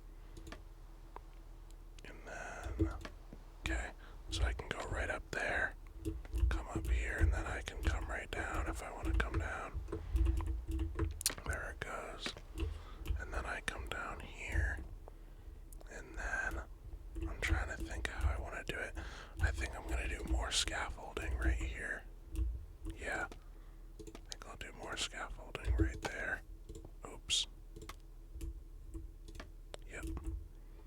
And then, okay, so I can go right up there, come up here, and then I can come right down if I want to come down. There it goes. And then I come down here, and then I'm trying to think how I want to do it. I think I'm going to do more scaffolding right here. Yeah, I think I'll do more scaffolding right there. Oops. Yep.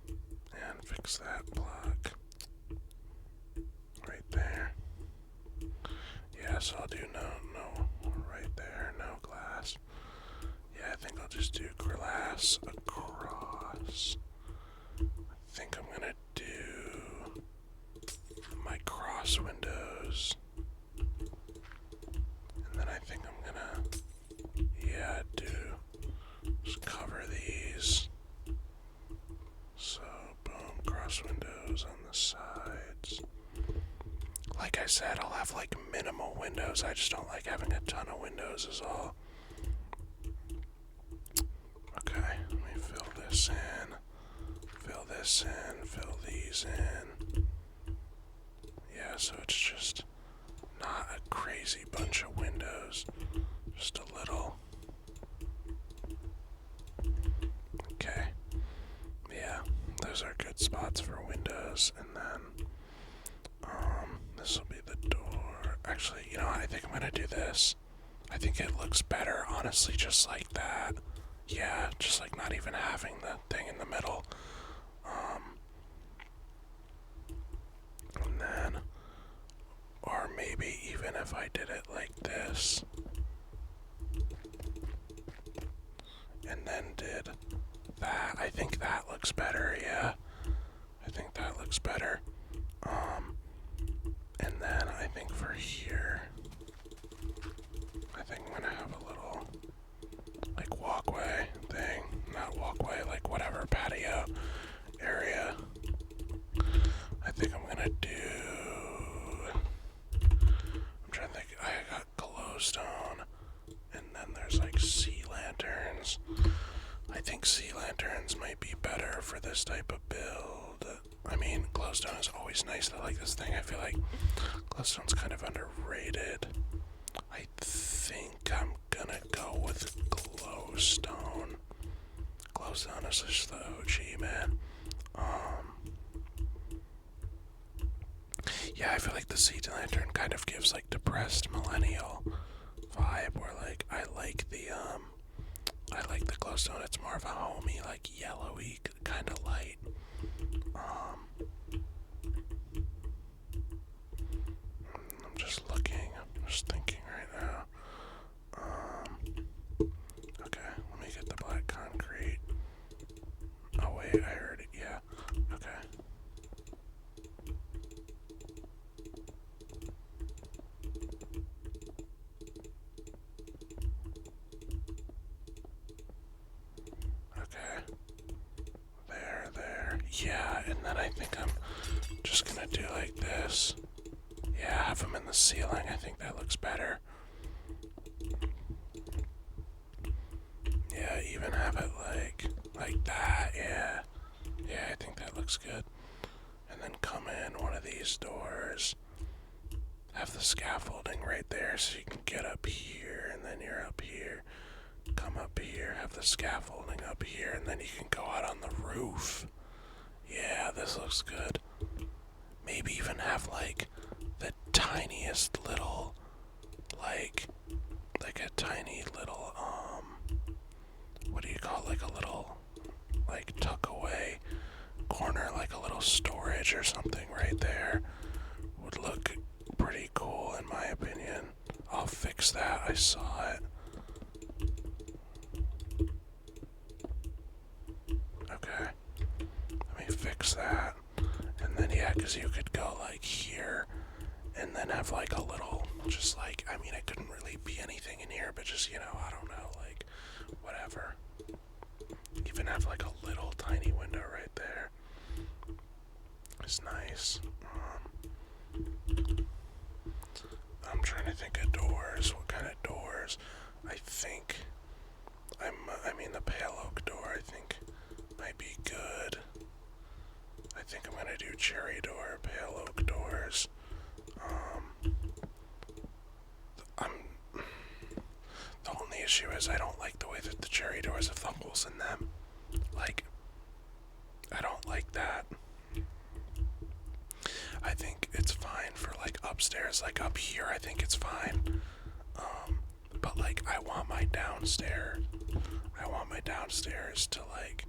And fix that block right there. Yeah, so I'll do no right there, no glass. Yeah, I think I'll just do glass across. I think I'm gonna do my cross windows. And then I think I'm gonna, yeah, just cover these. So, boom, cross windows on the sides. Like I said, I'll have like minimal windows. I just don't like having a ton of windows is all. Okay, let me fill this in. Fill this in, fill these in. Yeah, so it's just not a crazy bunch of windows. Just a little. Okay. Yeah, those are good spots for windows. And then, this will be the door. Actually, you know what? I think I'm gonna do this. I think it looks better, honestly, just like that. Yeah, just like not even having the thing in the middle. And then, or maybe even if I did it like this, and then did that, I think that looks better, yeah. I think that looks better. And then I think for here, I think I'm gonna have a little, like, walkway thing. Not walkway, like whatever, patio area. I think I'm gonna do, I'm trying to think, I got glowstone, and then there's like sea lanterns. I think sea lanterns might be better for this type of build. I mean, glowstone is always nice. I like this thing. I feel like glowstone's kind of underrated. I think I'm gonna go with glowstone. Glowstone is just the OG, man. Yeah, I feel like the sea lantern kind of gives like depressed millennial vibe, where like I like the glowstone. It's more of a homey, like yellowy kind of light. I'm just looking. I'm just thinking right now. Okay, let me get the black concrete. Oh wait, I heard it. Yeah. Okay. Okay. There. Yeah, and then I think I'm just gonna do like this. Yeah, have them in the ceiling. I think that looks better. Yeah, even have it like that. Yeah. Yeah, I think that looks good. And then come in one of these doors. have the scaffolding right there so you can get up here, and then you're up here. Come up here, have the scaffolding up here, and then you can go out on the roof. Yeah, this looks good. Maybe even have like the tiniest little, like a tiny little, what do you call it? Like a little, like tuck away corner, like a little storage or something right there. Would look pretty cool in my opinion. I'll fix that, I saw it. Okay, let me fix that. And then yeah, because you could go like here and then have like a little, just like, I mean, it couldn't really be anything in here, but just, you know, I don't know, like, whatever. Even have like a little tiny window right there. It's nice. I'm trying to think of doors. What kind of doors? I think I mean the pale oak door I think might be good. I think I'm gonna do cherry door, pale oak doors. The only issue is I don't like the way that the cherry doors have the holes in them. Like, I don't like that. I think it's fine for like upstairs, like up here I think it's fine. But like I want my downstairs to like,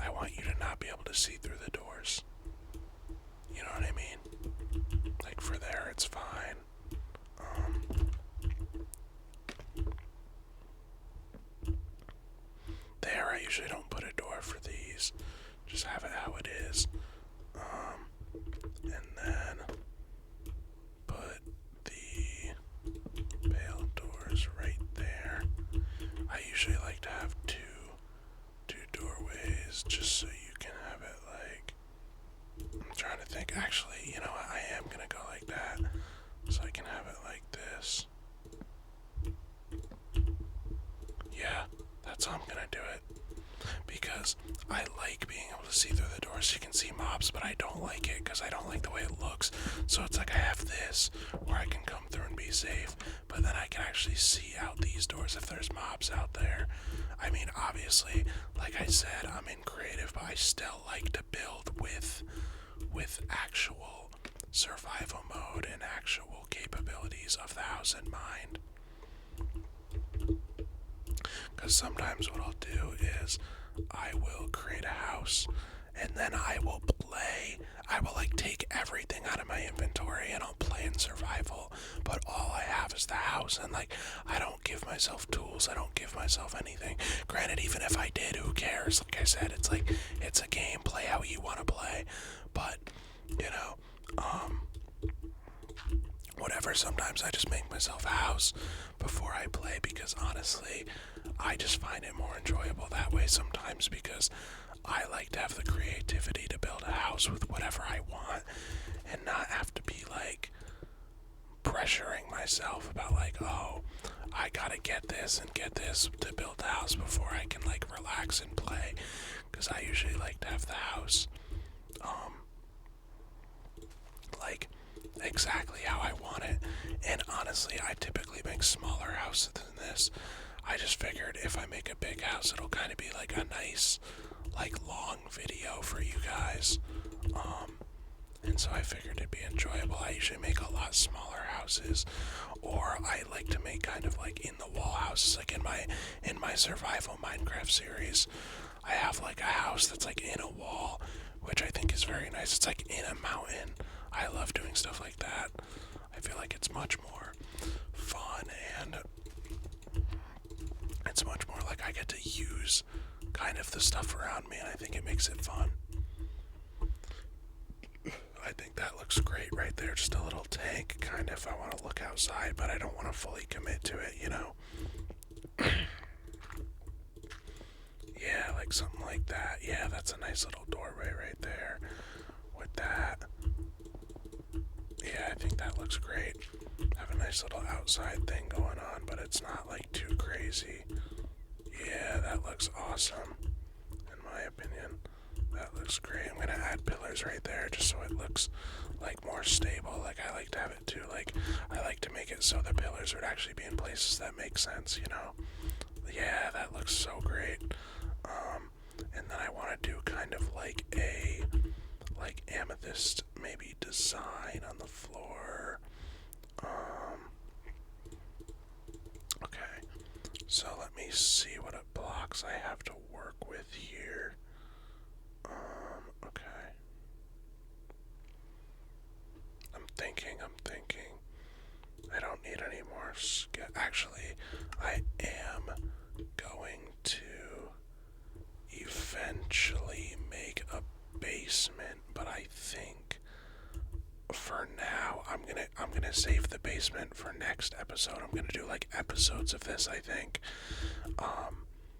I want you to not be able to see through the doors. You know what I mean? Like for there it's fine. There I usually don't put a door for these. Just have it how it is. And then put the pale doors right there. I usually like to have two doorways just so you can have it like, I'm trying to think, actually, you know what, I am gonna go like that so I can have it like this. Yeah, that's how I'm gonna do it. Because I like being able to see through the doors so you can see mobs, but I don't like it because I don't like the way it looks. So it's like I have this where I can come through and be safe, but then I can actually see out these doors if there's mobs out there. I mean, obviously, like I said, I'm in creative, but I still like to build with actual survival mode and actual capabilities of the house in mind. Because sometimes what I'll do is I will create a house and then I will like take everything out of my inventory and I'll play in survival, but all I have is the house, and like I don't give myself tools, I don't give myself anything. Granted, even if I did, who cares? Like I said, it's like, it's a game, play how you want to play, but you know, whatever, sometimes I just make myself a house before I play, because honestly I just find it more enjoyable that way sometimes, because I like to have the creativity to build a house with whatever I want and not have to be like pressuring myself about like, oh, I gotta get this and get this to build the house before I can like relax and play, because I usually like to have the house like exactly how I want it. And honestly, I typically make smaller houses than this. I just figured if I make a big house, it'll kind of be like a nice, like, long video for you guys. And so I figured it'd be enjoyable. I usually make a lot smaller houses, or I like to make kind of like in the wall houses. Like in my survival Minecraft series, I have like a house that's like in a wall, which I think is very nice. It's like in a mountain. I love doing stuff like that. I feel like it's much more fun, and it's much more like I get to use kind of the stuff around me, and I think it makes it fun. I think that looks great right there. Just a little tank, kind of. I want to look outside, but I don't want to fully commit to it, you know? Yeah, like something like that. Yeah, that's a nice little doorway right there. With that. Yeah, I think that looks great. Have a nice little outside thing going on, but it's not like too crazy. Yeah, that looks awesome, in my opinion. That looks great. I'm gonna add pillars right there just so it looks like more stable. Like I like to have it too. Like I like to make it so the pillars would actually be in places that make sense. You know? Yeah, that looks so great. And then I want to do kind of like a amethyst maybe design on the floor. Okay, so let me see what blocks I have to work with here. Okay. I'm thinking. I don't need any more. Actually, I am going to eventually make a basement, but I think for now I'm gonna save the basement for next episode. I'm gonna do like episodes of this, I think.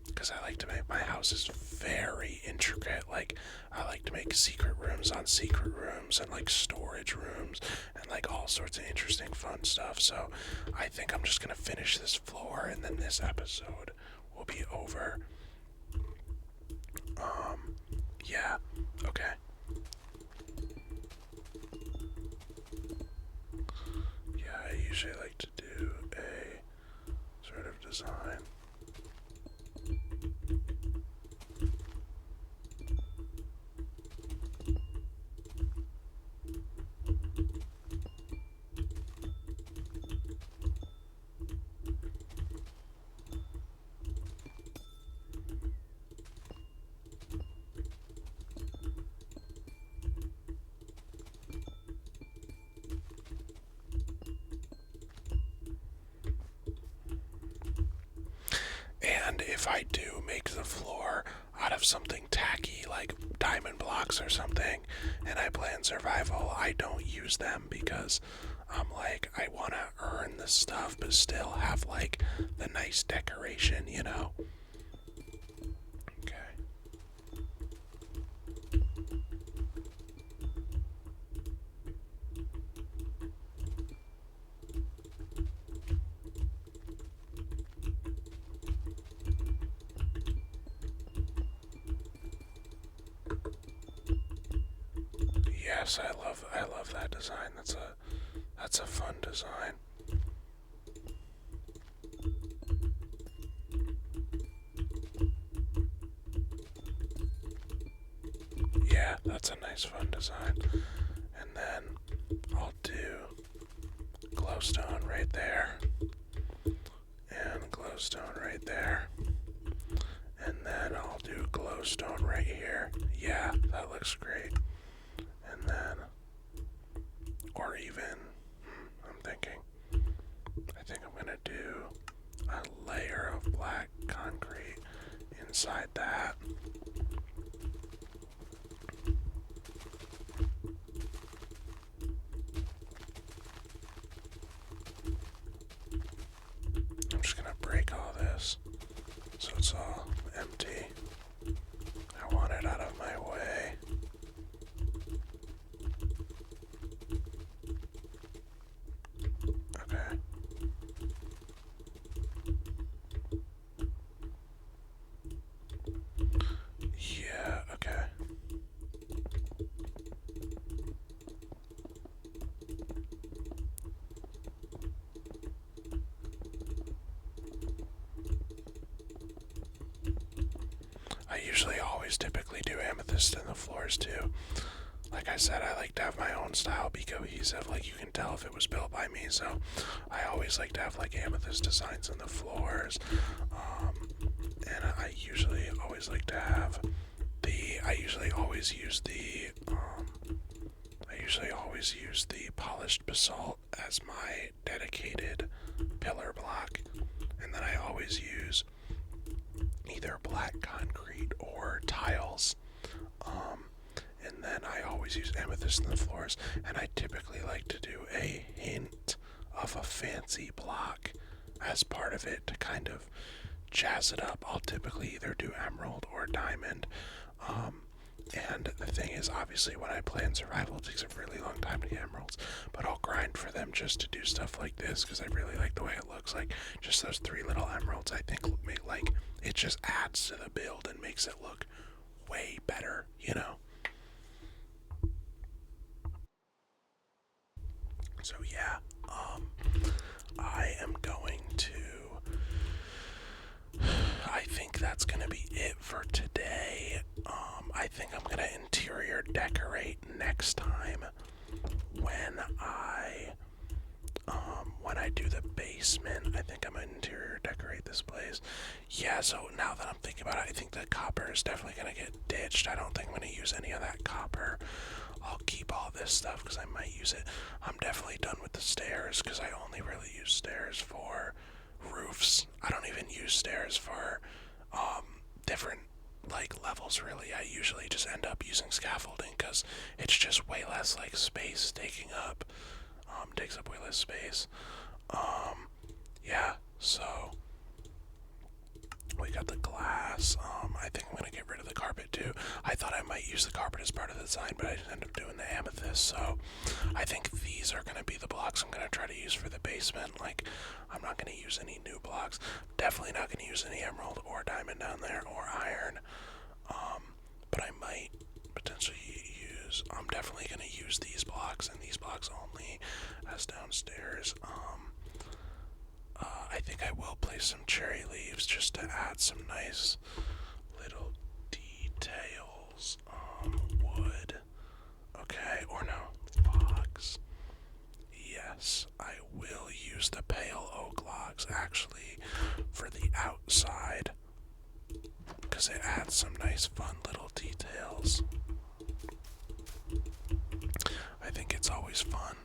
Because I like to make my houses very intricate. Like, I like to make secret rooms on secret rooms and like storage rooms and like all sorts of interesting fun stuff. So I think I'm just gonna finish this floor and then this episode will be over. Yeah, okay. Yeah, I usually like to do a sort of design. And if I do make the floor out of something tacky like diamond blocks or something, and I play in survival, I don't use them because I'm like, I want to earn the stuff but still have like the nice decoration, you know? Okay. Yes, I love that design. That's a fun design. Yeah, that's a nice fun design. And then I'll do glowstone right there. And glowstone right there. And then I'll do glowstone right here. Yeah, that looks great. And then, or even, I'm thinking, I think I'm gonna do a layer of black concrete inside that. I'm just gonna break all this so it's all empty. I want it out of my way. Okay. Yeah, okay. I usually always typically do amethyst in the floors too. Like I said, I like to have my own style, be cohesive. Like you can tell if it was built by me, so I always like to have like amethyst designs in the floors. And I usually always like to have I usually always use the polished basalt as my dedicated pillar block, and then I always use either black concrete or tiles. And then I always use amethyst in the floors, and I typically like to do a hint of a fancy block as part of it to kind of jazz it up. I'll typically either do emerald or diamond. And the thing is, obviously, when I play in survival, it takes a really long time to get emeralds, but I'll grind for them just to do stuff like this because I really like the way it looks. Like, just those 3 little emeralds, I think, like, it just adds to the build and makes it look way better, you know? So yeah, I am going to, I think that's going to be it for today. I think I'm going to interior decorate next time when I do the basement. I think I'm gonna interior decorate this place. Yeah, so now that I'm thinking about it, I think the copper is definitely gonna get ditched. I don't think I'm gonna use any of that copper. I'll keep all this stuff because I might use it. I'm definitely done with the stairs because I only really use stairs for roofs. I don't even use stairs for different like levels really. I usually just end up using scaffolding because it's just way less like space taking up. Takes up way less space. Yeah, so we got the glass. I think I'm gonna get rid of the carpet too. I thought I might use the carpet as part of the design, but I just ended up doing the amethyst. So I think these are gonna be the blocks I'm gonna try to use for the basement. Like, I'm not gonna use any new blocks. Definitely not gonna use any emerald or diamond down there or iron. But I might potentially use. I'm definitely gonna use these blocks and these blocks only as downstairs. I think I will place some cherry leaves just to add some nice little details. Wood. Okay, or no, logs. Yes, I will use the pale oak logs actually for the outside because it adds some nice fun little details. I think it's always fun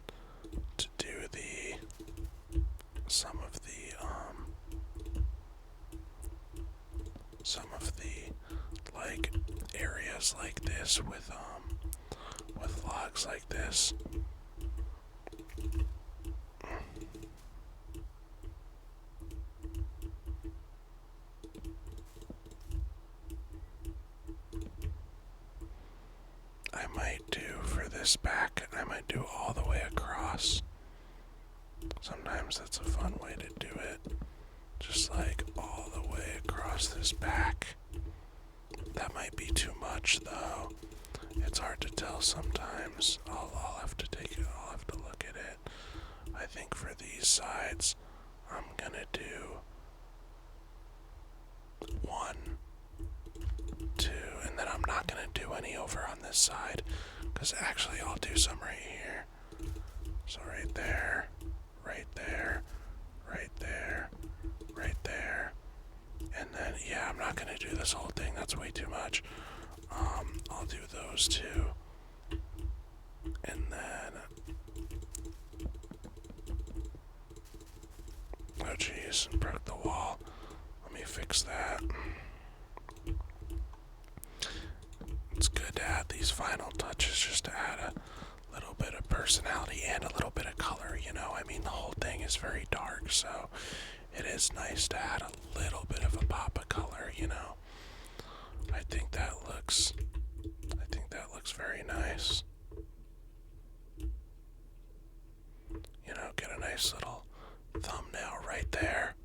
to do some of the like areas like this with logs like this. I might do for this back, I might do all the way across. Sometimes that's a fun way to do it. Just like all the way across this back. That might be too much though. It's hard to tell sometimes. I'll have to take it, I'll have to look at it. I think for these sides, I'm gonna do 1, 2, and then I'm not gonna do any over on this side. Because actually I'll do some right here. So right there, right there, right there, right there. And then, yeah, I'm not gonna do this whole thing, that's way too much. I'll do those two. And then, oh jeez, broke the wall. Let me fix that. It's good to add these final touches just to add a little bit of personality and a little bit of color, you know? I mean, the whole thing is very dark, so it is nice to add a little bit of a pop of color, you know? I think that looks very nice. You know, get a nice little thumbnail right there.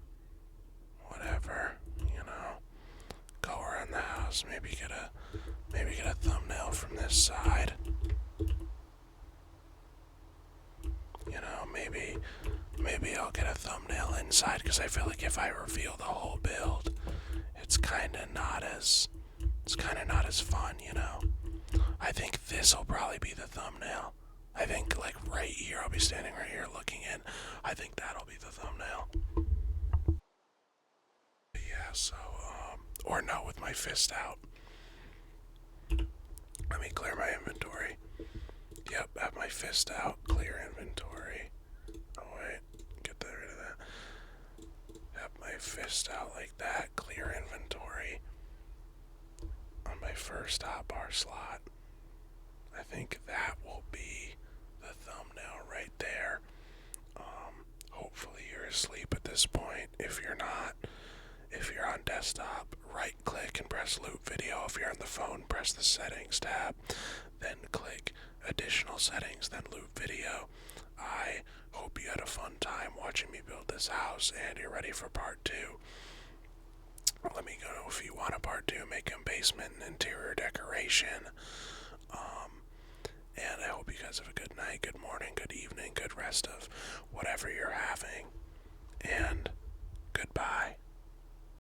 Whatever, you know. Go around the house, maybe get a thumbnail from this side. You know, maybe I'll get a thumbnail inside because I feel like if I reveal the whole build, it's kind of not as fun, you know. I think this will probably be the thumbnail. I think like right here, I'll be standing right here looking in. I think that'll be the thumbnail. Yeah, so or no, with my fist out. Let me clear my inventory. Yep, have my fist out, clear inventory. Oh wait, get rid of that. Have my fist out like that, clear inventory. On my first hotbar slot. I think that will be the thumbnail right there. Hopefully you're asleep at this point. If you're not, if you're on desktop, right click and press loop video. If you're on the phone, press the settings tab, then click additional settings, then loop video. I hope you had a fun time watching me build this house and you're ready for part 2. Let me know if you want a part 2, make a basement and interior decoration.